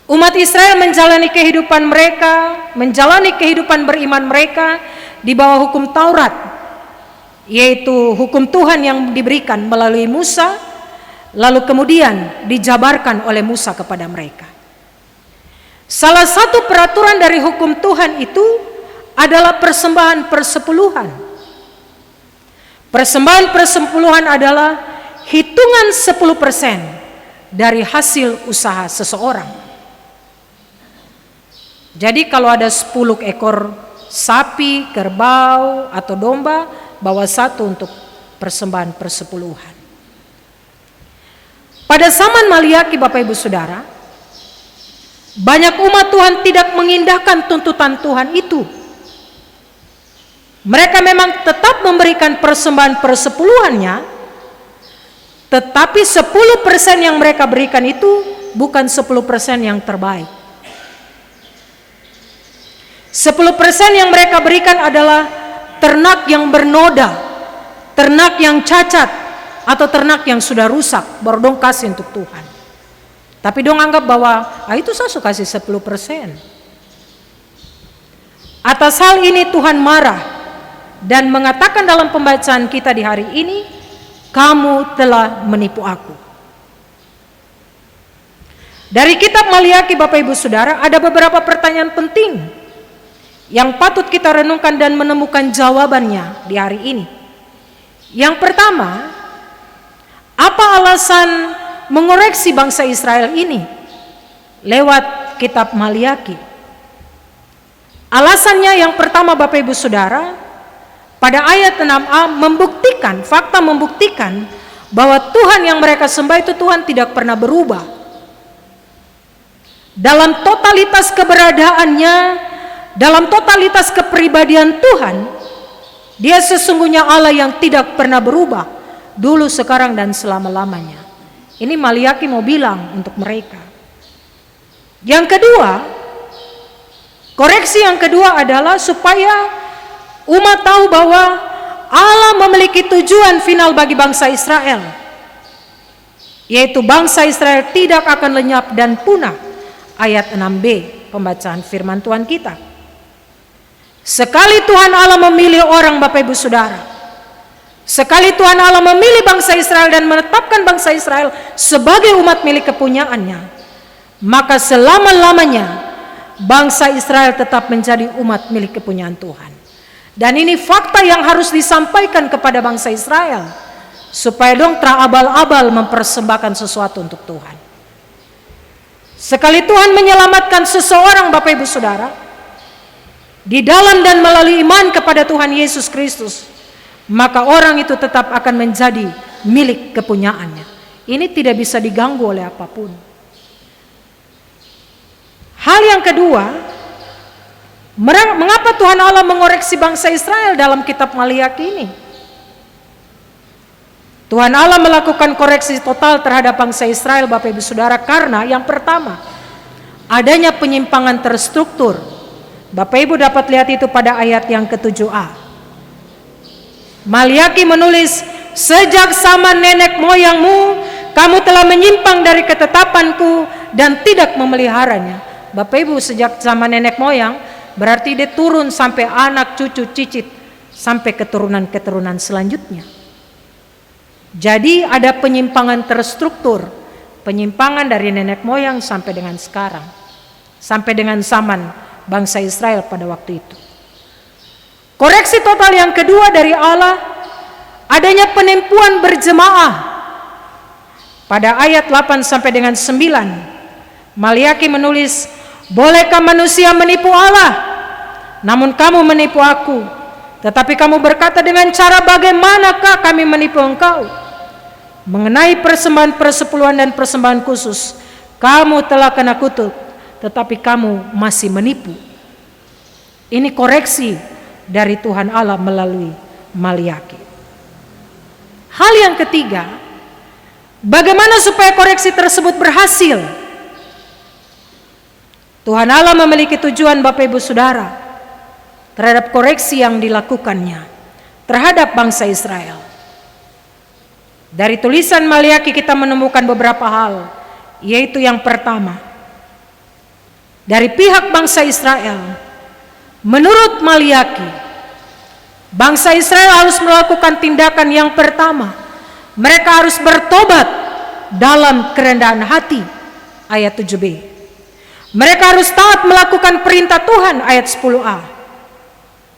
umat Israel menjalani kehidupan mereka, menjalani kehidupan beriman mereka di bawah hukum Taurat, yaitu hukum Tuhan yang diberikan melalui Musa, lalu kemudian dijabarkan oleh Musa kepada mereka. Salah satu peraturan dari hukum Tuhan itu adalah persembahan persepuluhan. Persembahan persepuluhan adalah hitungan 10% dari hasil usaha seseorang. Jadi kalau ada 10 ekor sapi, kerbau, atau domba, bawa 1 untuk persembahan persepuluhan. Pada zaman Maliaki Bapak Ibu Saudara, banyak umat Tuhan tidak mengindahkan tuntutan Tuhan itu. Mereka memang tetap memberikan persembahan persepuluhannya, Tetapi 10% yang mereka berikan itu bukan 10% yang terbaik. 10% yang mereka berikan adalah ternak yang bernoda, ternak yang cacat, atau ternak yang sudah rusak, baru dong kasih untuk Tuhan. Tapi dong anggap bahwa itu saya suka kasih 10%. Atas hal ini Tuhan marah dan mengatakan dalam pembacaan kita di hari ini, kamu telah menipu aku. Dari kitab Maliaki Bapak Ibu Saudara, ada beberapa pertanyaan penting yang patut kita renungkan dan menemukan jawabannya di hari ini. Yang pertama, apa alasan mengoreksi bangsa Israel ini lewat kitab Maliaki? Alasannya yang pertama Bapak Ibu Saudara, pada ayat 6a fakta membuktikan bahwa Tuhan yang mereka sembah itu Tuhan tidak pernah berubah. Dalam totalitas keberadaannya, dalam totalitas kepribadian Tuhan, Dia sesungguhnya Allah yang tidak pernah berubah, dulu, sekarang, dan selama-lamanya. Ini Maliaki mau bilang untuk mereka. Yang kedua, koreksi yang kedua adalah supaya umat tahu bahwa Allah memiliki tujuan final bagi bangsa Israel, yaitu bangsa Israel tidak akan lenyap dan punah. Ayat 6b pembacaan firman Tuhan kita. Sekali Tuhan Allah memilih orang Bapak Ibu Saudara, sekali Tuhan Allah memilih bangsa Israel dan menetapkan bangsa Israel sebagai umat milik kepunyaannya, maka selama-lamanya bangsa Israel tetap menjadi umat milik kepunyaan Tuhan. Dan ini fakta yang harus disampaikan kepada bangsa Israel, supaya dong terabal-abal mempersembahkan sesuatu untuk Tuhan. Sekali Tuhan menyelamatkan seseorang Bapak Ibu Saudara, di dalam dan melalui iman kepada Tuhan Yesus Kristus, maka orang itu tetap akan menjadi milik kepunyaannya. Ini tidak bisa diganggu oleh apapun. Hal yang kedua, mengapa Tuhan Allah mengoreksi bangsa Israel dalam kitab Maliaki ini? Tuhan Allah melakukan koreksi total terhadap bangsa Israel Bapak Ibu Saudara karena yang pertama, adanya penyimpangan terstruktur. Bapak Ibu dapat lihat itu pada ayat yang ke-7a. Maliaki menulis, sejak zaman nenek moyangmu kamu telah menyimpang dari ketetapanku dan tidak memeliharanya. Bapak Ibu, sejak zaman nenek moyang berarti dia turun sampai anak, cucu, cicit, sampai keturunan-keturunan selanjutnya. Jadi ada penyimpangan terstruktur, penyimpangan dari nenek moyang sampai dengan sekarang, sampai dengan zaman bangsa Israel pada waktu itu. Koreksi total yang kedua dari Allah, adanya penipuan berjemaah. Pada ayat 8 sampai dengan 9, Maliaki menulis, bolehkah manusia menipu Allah? Namun kamu menipu aku. Tetapi kamu berkata, dengan cara bagaimanakah kami menipu engkau? Mengenai persembahan persepuluhan dan persembahan khusus, kamu telah kena kutuk, tetapi kamu masih menipu. Ini koreksi dari Tuhan Allah melalui Maliaki. Hal yang ketiga, bagaimana supaya koreksi tersebut berhasil? Tuhan Allah memiliki tujuan Bapak Ibu Saudara terhadap koreksi yang dilakukannya terhadap bangsa Israel. Dari tulisan Maliaki kita menemukan beberapa hal, yaitu yang pertama, dari pihak bangsa Israel, menurut Maliaki, bangsa Israel harus melakukan tindakan yang pertama, mereka harus bertobat dalam kerendahan hati, ayat 7b. Mereka harus taat melakukan perintah Tuhan, ayat 10a.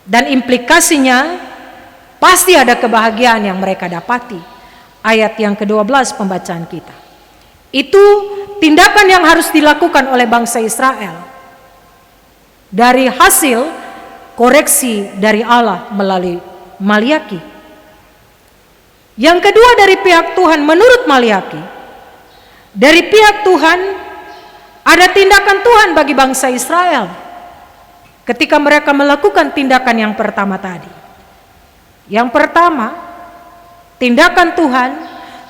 Dan implikasinya pasti ada kebahagiaan yang mereka dapati, ayat yang ke-12 pembacaan kita. Itu tindakan yang harus dilakukan oleh bangsa Israel dari hasil koreksi dari Allah melalui Maliaki. Yang kedua, dari pihak Tuhan menurut Maliaki, dari pihak Tuhan ada tindakan Tuhan bagi bangsa Israel ketika mereka melakukan tindakan yang pertama tadi. Yang pertama, tindakan Tuhan,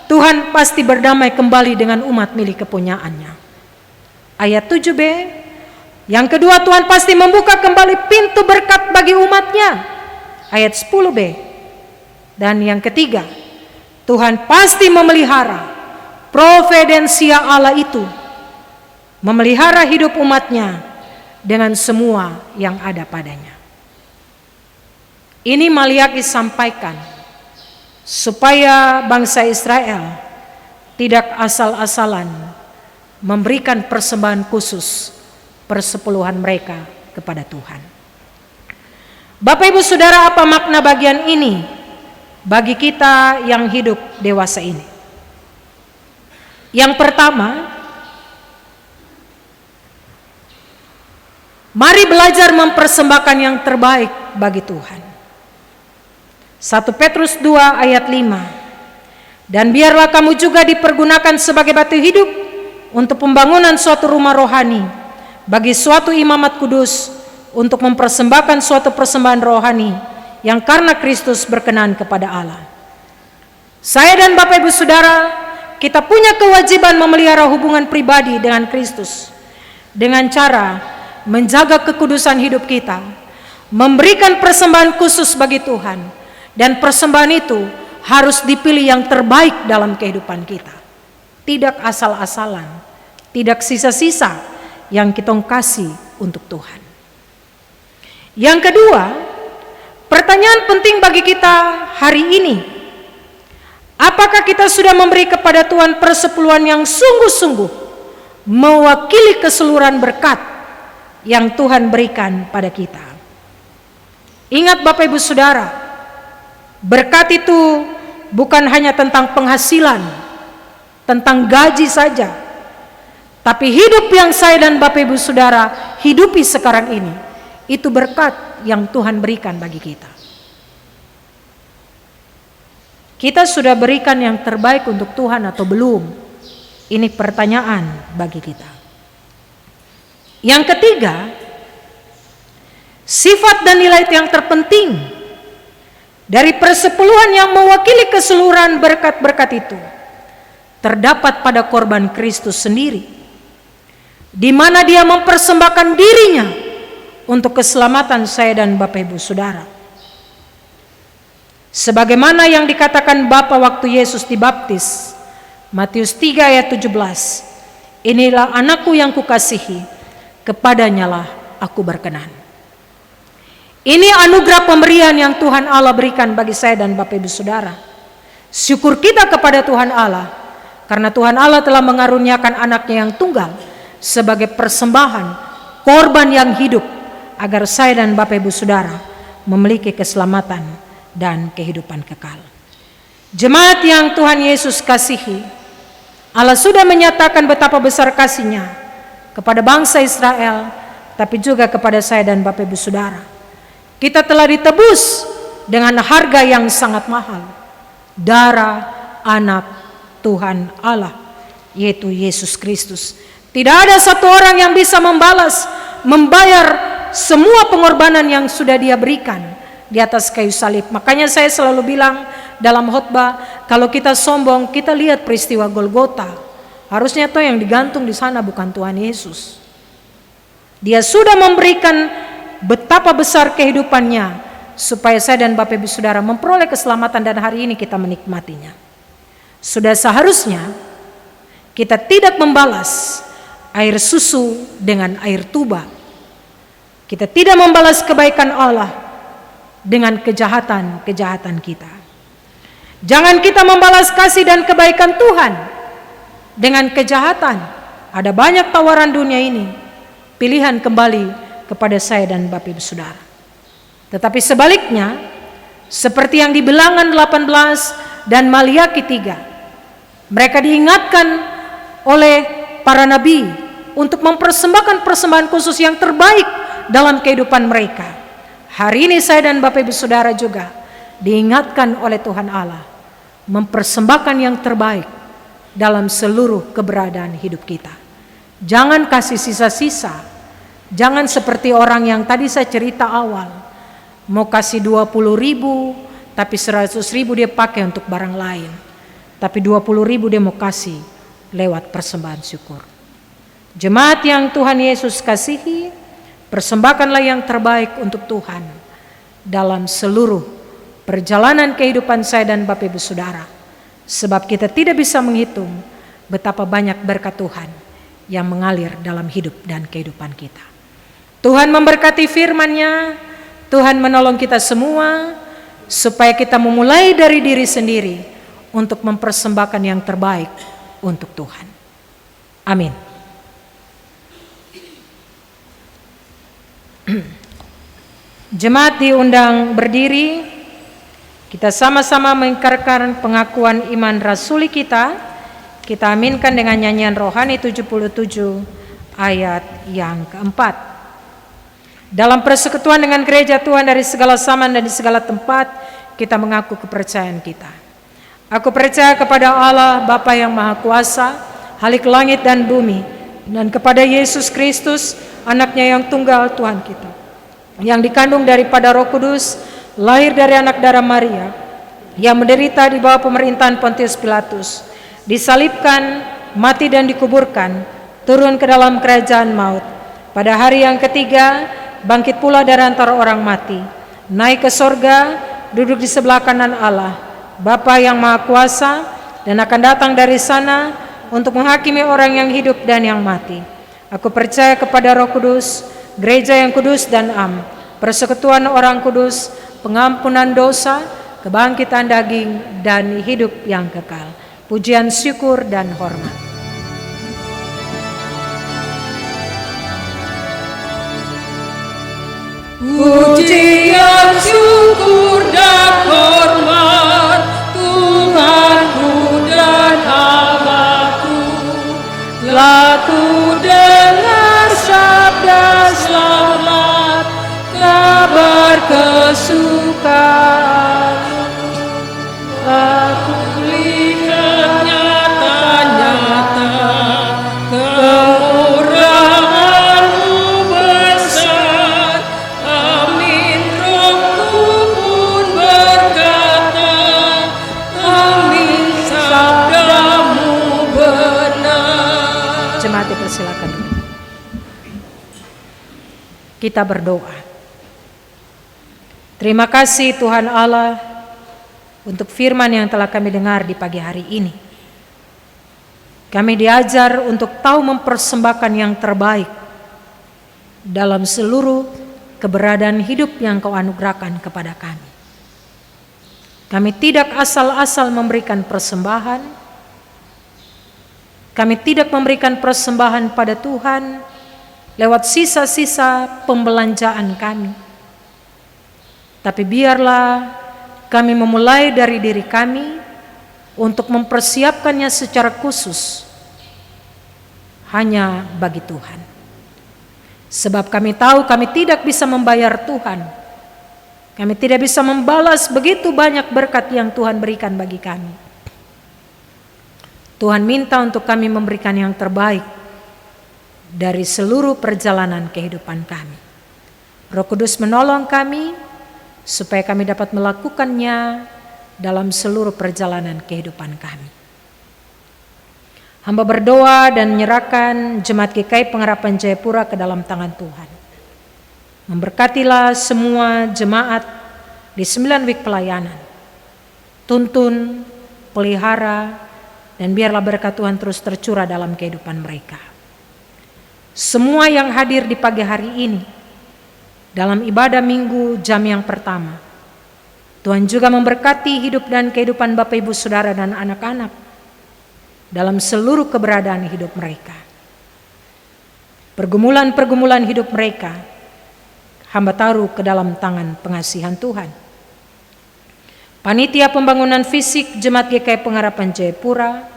Tuhan pasti berdamai kembali dengan umat milik kepunyaannya. Ayat 7b, yang kedua, Tuhan pasti membuka kembali pintu berkat bagi umatnya. Ayat 10b. Dan yang ketiga, Tuhan pasti memelihara providensia Allah itu, memelihara hidup umatnya dengan semua yang ada padanya. Ini Maliaki sampaikan supaya bangsa Israel tidak asal-asalan memberikan persembahan khusus persepuluhan mereka kepada Tuhan. Bapak Ibu Saudara, apa makna bagian ini bagi kita yang hidup dewasa ini? Yang pertama, mari belajar mempersembahkan yang terbaik bagi Tuhan. 1 Petrus 2 ayat 5. Dan biarlah kamu juga dipergunakan sebagai batu hidup untuk pembangunan suatu rumah rohani, bagi suatu imamat kudus, untuk mempersembahkan suatu persembahan rohani yang karena Kristus berkenan kepada Allah. Saya dan Bapak Ibu Saudara, kita punya kewajiban memelihara hubungan pribadi dengan Kristus dengan cara menjaga kekudusan hidup kita, memberikan persembahan khusus bagi Tuhan, dan persembahan itu harus dipilih yang terbaik dalam kehidupan kita. Tidak asal-asalan, tidak sisa-sisa yang kita kasih untuk Tuhan. Yang kedua, pertanyaan penting bagi kita hari ini, apakah kita sudah memberi kepada Tuhan persepuluhan yang sungguh-sungguh mewakili keseluruhan berkat yang Tuhan berikan pada kita? Ingat Bapak Ibu Saudara, berkat itu bukan hanya tentang penghasilan, tentang gaji saja, tapi hidup yang saya dan Bapak Ibu Saudara hidupi sekarang ini, itu berkat yang Tuhan berikan bagi kita. Kita sudah berikan yang terbaik untuk Tuhan atau belum? Ini pertanyaan bagi kita. Yang ketiga, sifat dan nilai yang terpenting dari persepuluhan yang mewakili keseluruhan berkat-berkat itu terdapat pada korban Kristus sendiri, di mana Dia mempersembahkan dirinya untuk keselamatan saya dan Bapak Ibu Saudara. Sebagaimana yang dikatakan Bapa waktu Yesus dibaptis, Matius 3 ayat 17, inilah anakku yang kukasihi, kepadanyalah aku berkenan. Ini anugerah pemberian yang Tuhan Allah berikan bagi saya dan Bapak Ibu Saudara. Syukur kita kepada Tuhan Allah, karena Tuhan Allah telah mengaruniakan anaknya yang tunggal sebagai persembahan, korban yang hidup, agar saya dan Bapak Ibu Saudara memiliki keselamatan dan kehidupan kekal. Jemaat yang Tuhan Yesus kasihi, Allah sudah menyatakan betapa besar kasih-Nya kepada bangsa Israel, tapi juga kepada saya dan Bapak Ibu Saudara. Kita telah ditebus dengan harga yang sangat mahal, darah anak Tuhan Allah, yaitu Yesus Kristus. Tidak ada satu orang yang bisa membayar semua pengorbanan yang sudah Dia berikan di atas kayu salib. Makanya saya selalu bilang dalam khotbah, kalau kita sombong, kita lihat peristiwa Golgota. Harusnya toh yang digantung di sana bukan Tuhan Yesus. Dia sudah memberikan betapa besar kehidupannya supaya saya dan Bapak Ibu Saudara memperoleh keselamatan, dan hari ini kita menikmatinya. Sudah seharusnya kita tidak membalas air susu dengan air tuba. Kita tidak membalas kebaikan Allah dengan kejahatan-kejahatan kita. Jangan kita membalas kasih dan kebaikan Tuhan dengan kejahatan. Ada banyak tawaran dunia ini, pilihan kembali kepada saya dan Bapak Ibu Saudara. Tetapi sebaliknya, seperti yang di Bilangan 18 dan Maliaki 3, mereka diingatkan oleh para nabi untuk mempersembahkan persembahan khusus yang terbaik dalam kehidupan mereka. Hari ini saya dan Bapak Ibu Saudara juga diingatkan oleh Tuhan Allah mempersembahkan yang terbaik dalam seluruh keberadaan hidup kita. Jangan kasih sisa-sisa. Jangan seperti orang yang tadi saya cerita awal, mau kasih 20.000 tapi 100.000 dia pakai untuk barang lain. tapi 20.000 demokrasi lewat persembahan syukur. Jemaat yang Tuhan Yesus kasihi, persembahkanlah yang terbaik untuk Tuhan dalam seluruh perjalanan kehidupan saya dan Bapak Ibu Saudara. Sebab kita tidak bisa menghitung betapa banyak berkat Tuhan yang mengalir dalam hidup dan kehidupan kita. Tuhan memberkati firman-Nya, Tuhan menolong kita semua supaya kita memulai dari diri sendiri untuk mempersembahkan yang terbaik untuk Tuhan. Amin. Jemaat diundang berdiri. Kita sama-sama mengingkarkan pengakuan iman rasuli kita. Kita aminkan dengan nyanyian rohani 77 ayat yang keempat. Dalam persekutuan dengan gereja Tuhan dari segala zaman dan di segala tempat, kita mengaku kepercayaan kita. Aku percaya kepada Allah Bapa yang Maha Kuasa, Halik langit dan bumi, dan kepada Yesus Kristus, anaknya yang tunggal Tuhan kita, yang dikandung daripada Roh Kudus, lahir dari anak darah Maria, yang menderita di bawah pemerintahan Pontius Pilatus, disalibkan, mati dan dikuburkan, turun ke dalam kerajaan maut. Pada hari yang ketiga, bangkit pula dari antara orang mati, naik ke sorga, duduk di sebelah kanan Allah, Bapa yang Maha Kuasa, dan akan datang dari sana untuk menghakimi orang yang hidup dan yang mati. Aku percaya kepada Roh Kudus, gereja yang kudus dan am, persekutuan orang kudus, pengampunan dosa, kebangkitan daging, dan hidup yang kekal. Pujian, syukur, dan hormat. Pujian, syukur, dan hormat Tuhanku dan Allahku. Telah ku dengar sabda selamat, kabar kesukaan. Aku lihat nyata-nyata kemurahan-Mu besar. Amin, rohku pun berkata, amin, sabda-Mu benar. Jemaat dipersilakan. Kita berdoa. Terima kasih Tuhan Allah untuk firman yang telah kami dengar di pagi hari ini. Kami diajar untuk tahu mempersembahkan yang terbaik dalam seluruh keberadaan hidup yang Kau anugerahkan kepada kami. Kami tidak asal-asal memberikan persembahan. Kami tidak memberikan persembahan pada Tuhan lewat sisa-sisa pembelanjaan kami. Tapi biarlah kami memulai dari diri kami untuk mempersiapkannya secara khusus hanya bagi Tuhan. Sebab kami tahu kami tidak bisa membayar Tuhan. Kami tidak bisa membalas begitu banyak berkat yang Tuhan berikan bagi kami. Tuhan minta untuk kami memberikan yang terbaik dari seluruh perjalanan kehidupan kami. Roh Kudus menolong kami supaya kami dapat melakukannya dalam seluruh perjalanan kehidupan kami. Hamba berdoa dan menyerahkan Jemaat GKI Pengharapan Jayapura ke dalam tangan Tuhan. Memberkatilah semua jemaat di 9 week pelayanan. Tuntun, pelihara, dan biarlah berkat Tuhan terus tercurah dalam kehidupan mereka. Semua yang hadir di pagi hari ini dalam ibadah minggu jam yang pertama, Tuhan juga memberkati hidup dan kehidupan Bapak Ibu Saudara dan anak-anak dalam seluruh keberadaan hidup mereka. Pergumulan-pergumulan hidup mereka hamba taruh ke dalam tangan pengasihan Tuhan. Panitia pembangunan fisik Jemaat GKI Pengharapan Jayapura,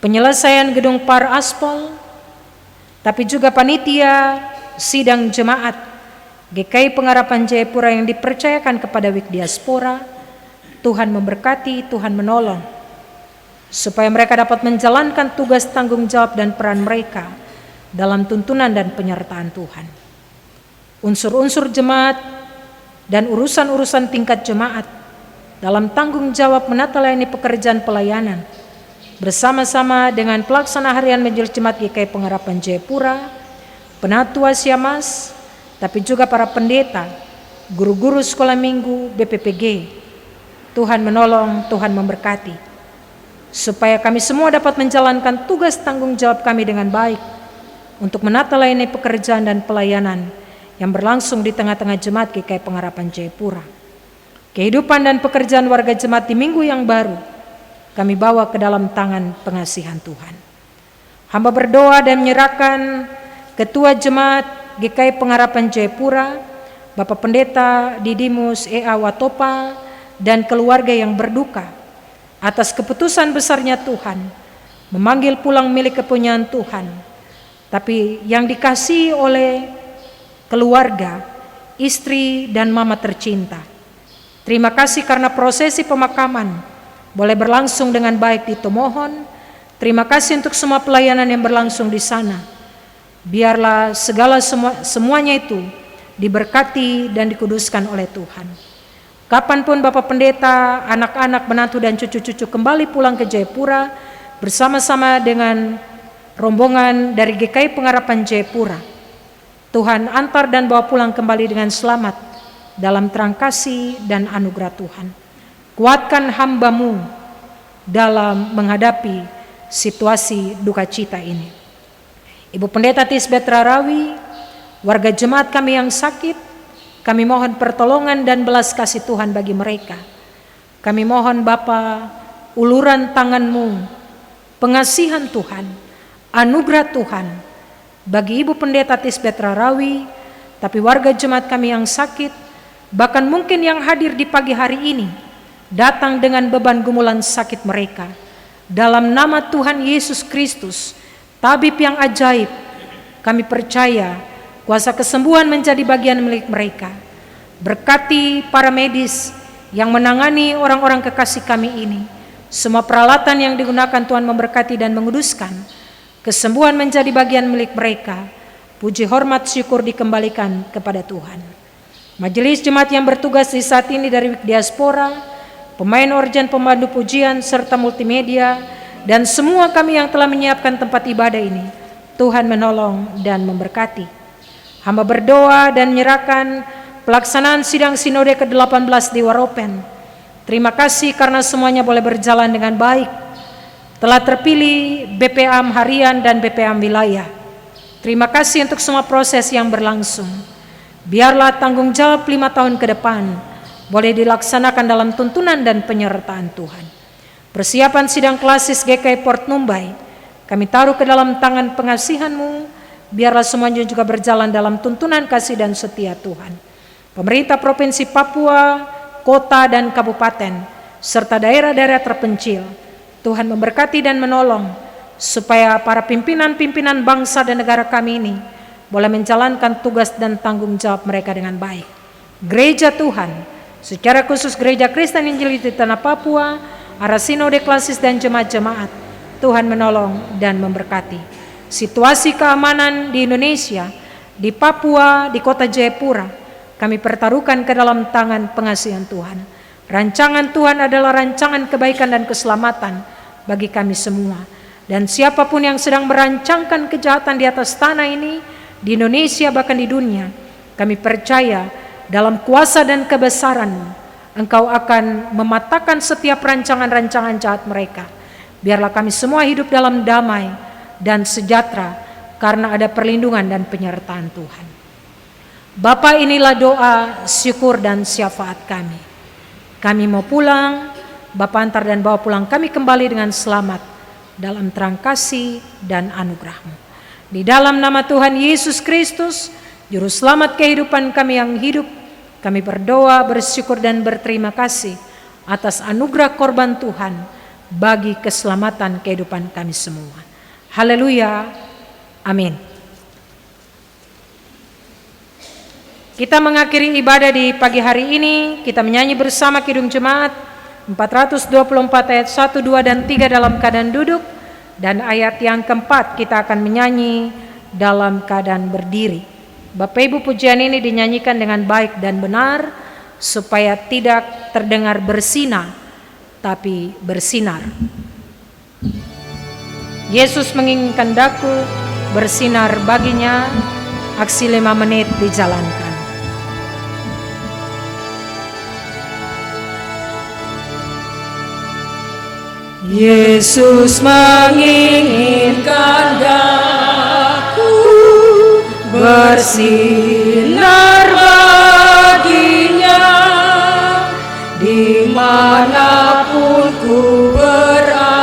penyelesaian gedung par aspal, tapi juga panitia sidang jemaat GKI Pengharapan Jayapura yang dipercayakan kepada Week Diaspora. Tuhan memberkati, Tuhan menolong supaya mereka dapat menjalankan tugas tanggung jawab dan peran mereka dalam tuntunan dan penyertaan Tuhan. Unsur-unsur jemaat dan urusan-urusan tingkat jemaat dalam tanggung jawab menata layani pekerjaan pelayanan bersama-sama dengan pelaksana harian Majelis Jemaat GKI Pengharapan Jayapura, Penatua Siamas, tapi juga para pendeta, guru-guru sekolah minggu, BPPG. Tuhan menolong, Tuhan memberkati, supaya kami semua dapat menjalankan tugas tanggung jawab kami dengan baik untuk menata layani pekerjaan dan pelayanan yang berlangsung di tengah-tengah Jemaat GKI Pengharapan Jayapura. Kehidupan dan pekerjaan warga jemaat di minggu yang baru kami bawa ke dalam tangan pengasihan Tuhan. Hamba berdoa dan menyerahkan Ketua Jemaat GKI Pengharapan Jayapura, Bapak Pendeta Didimus E.A. Watopa, dan keluarga yang berduka atas keputusan besarnya Tuhan memanggil pulang milik kepunyaan Tuhan, tapi yang dikasihi oleh keluarga, istri, dan mama tercinta. Terima kasih karena prosesi pemakaman boleh berlangsung dengan baik di Tomohon. Terima kasih untuk semua pelayanan yang berlangsung di sana. Biarlah semuanya itu diberkati dan dikuduskan oleh Tuhan. Kapanpun Bapak Pendeta, anak-anak, menantu, dan cucu-cucu kembali pulang ke Jayapura bersama-sama dengan rombongan dari GKI Pengharapan Jayapura, Tuhan antar dan bawa pulang kembali dengan selamat dalam terang kasih dan anugerah Tuhan. Kuatkan hamba-Mu dalam menghadapi situasi duka cita ini. Ibu Pendeta Tisbet Rarawi, warga jemaat kami yang sakit, kami mohon pertolongan dan belas kasih Tuhan bagi mereka. Kami mohon Bapa, uluran tangan-Mu, pengasihan Tuhan, anugerah Tuhan bagi Ibu Pendeta Tisbet Rarawi, tapi warga jemaat kami yang sakit, bahkan mungkin yang hadir di pagi hari ini, datang dengan beban gumulan sakit mereka. Dalam nama Tuhan Yesus Kristus, tabib yang ajaib, kami percaya kuasa kesembuhan menjadi bagian milik mereka. Berkati para medis yang menangani orang-orang kekasih kami ini. Semua peralatan yang digunakan Tuhan memberkati dan menguduskan. Kesembuhan menjadi bagian milik mereka. Puji hormat syukur dikembalikan kepada Tuhan. Majelis jemaat yang bertugas di saat ini dari diaspora, pemain organ, pemandu pujian, serta multimedia, dan semua kami yang telah menyiapkan tempat ibadah ini, Tuhan menolong dan memberkati. Hamba berdoa dan menyerahkan pelaksanaan sidang sinode ke-18 di Waropen. Terima kasih karena semuanya boleh berjalan dengan baik. Telah terpilih BPAM harian dan BPAM wilayah. Terima kasih untuk semua proses yang berlangsung. Biarlah tanggung jawab 5 tahun ke depan boleh dilaksanakan dalam tuntunan dan penyertaan Tuhan. Persiapan sidang klasis GKI Port Numbai, kami taruh ke dalam tangan pengasihan-Mu, biarlah semuanya juga berjalan dalam tuntunan kasih dan setia Tuhan. Pemerintah Provinsi Papua, kota dan kabupaten, serta daerah-daerah terpencil, Tuhan memberkati dan menolong, supaya para pimpinan-pimpinan bangsa dan negara kami ini boleh menjalankan tugas dan tanggung jawab mereka dengan baik. Gereja Tuhan, secara khusus Gereja Kristen Injili di Tanah Papua, arah sinode klasis dan jemaat-jemaat, Tuhan menolong dan memberkati. Situasi keamanan di Indonesia, di Papua, di kota Jayapura, kami pertaruhkan ke dalam tangan pengasihan Tuhan. Rancangan Tuhan adalah rancangan kebaikan dan keselamatan bagi kami semua. Dan siapapun yang sedang merancangkan kejahatan di atas tanah ini, di Indonesia bahkan di dunia, kami percaya dalam kuasa dan kebesaran-Mu, Engkau akan mematahkan setiap rancangan-rancangan jahat mereka. Biarlah kami semua hidup dalam damai dan sejahtera karena ada perlindungan dan penyertaan Tuhan. Bapa, inilah doa, syukur dan syafaat kami. Kami mau pulang, Bapa antar dan bawa pulang kami kembali dengan selamat dalam terang kasih dan anugerah-Mu. Di dalam nama Tuhan Yesus Kristus, Juru Selamat kehidupan kami yang hidup, kami berdoa, bersyukur dan berterima kasih atas anugerah korban Tuhan bagi keselamatan kehidupan kami semua. Haleluya. Amin. Kita mengakhiri ibadah di pagi hari ini. Kita menyanyi bersama Kidung Jemaat 424 ayat 1, 2, dan 3 dalam keadaan duduk. Dan ayat yang keempat kita akan menyanyi dalam keadaan berdiri. Bapak Ibu, pujian ini dinyanyikan dengan baik dan benar supaya tidak terdengar bersina, tapi bersinar. Yesus menginginkan daku bersinar baginya. Aksi 5 menit dijalankan. Yesus menginginkan daku bersinar baginya, dimanapun ku berada,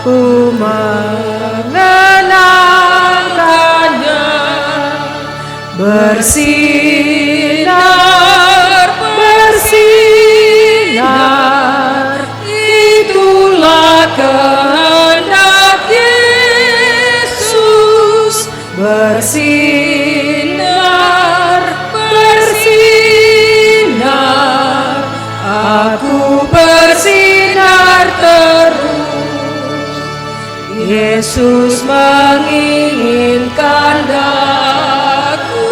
ku mengenangkannya. Bersinar, bersinar, itulah kehendak Yesus. Bersinar, bersinar, aku bersinar terus. Yesus menginginkan daku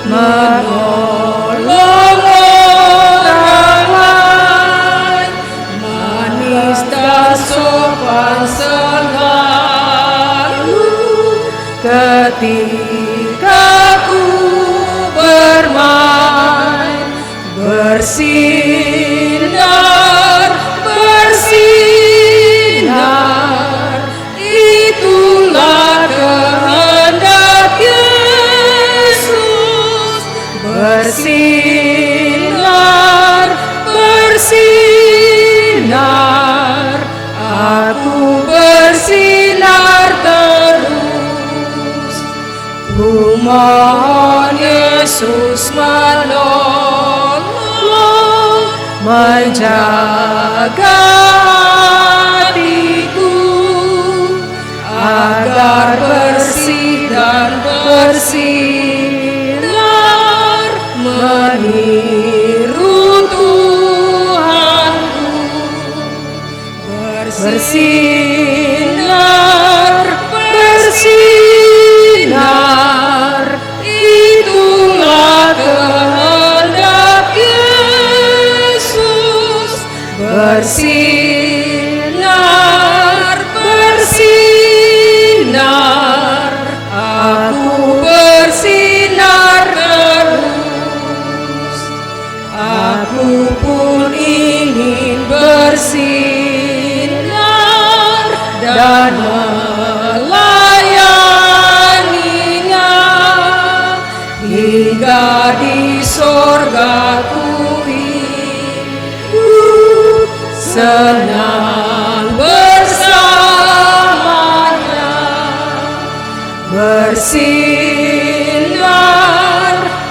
menolong orang lain, manis dan sopan selalu ketika ku bermain. Bersinar, bersinar, itulah kehendak Yesus. Bersinar, bersinar, aku bersinar terus. Ku mohon Yesus menolong, menjaga hatiku agar bersih dan bersinar, meniru Tuhanku. Bersinar, bersinar, itulah kehendak Yesus. Bersinar, bersinar, aku bersinar terus. Aku pun ingin bersinar dan melayaninya hingga di sorga ku hidup senang bersamanya. Bersinar,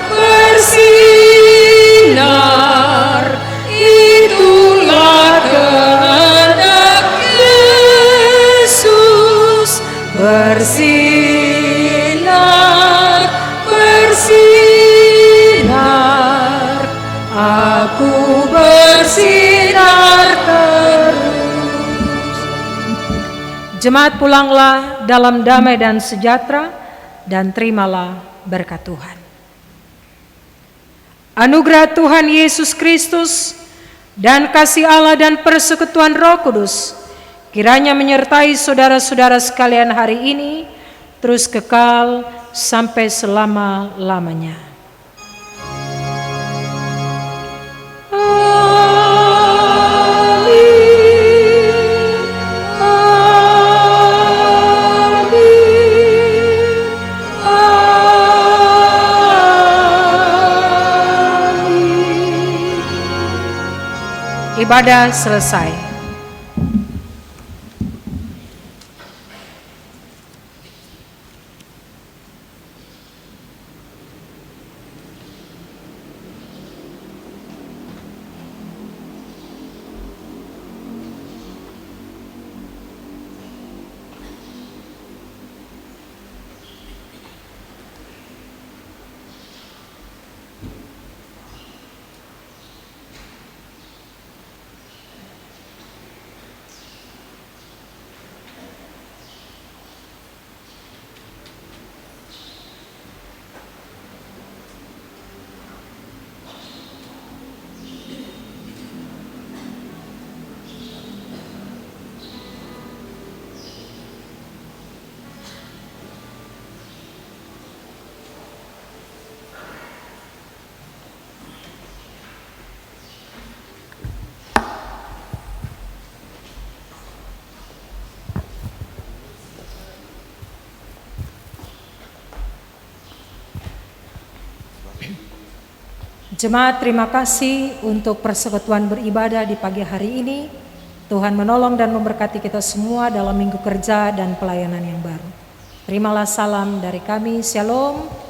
bersinar, itulah kehendak Yesus. Bersinar, bersinar, aku bersinar terus. Jemaat, pulanglah dalam damai dan sejahtera, dan terimalah berkat Tuhan. Anugerah Tuhan Yesus Kristus dan kasih Allah dan persekutuan Roh Kudus kiranya menyertai saudara-saudara sekalian hari ini terus kekal sampai selama-lamanya. Ibadah selesai. Jemaat, terima kasih untuk persekutuan beribadah di pagi hari ini. Tuhan menolong dan memberkati kita semua dalam minggu kerja dan pelayanan yang baru. Terimalah salam dari kami. Shalom.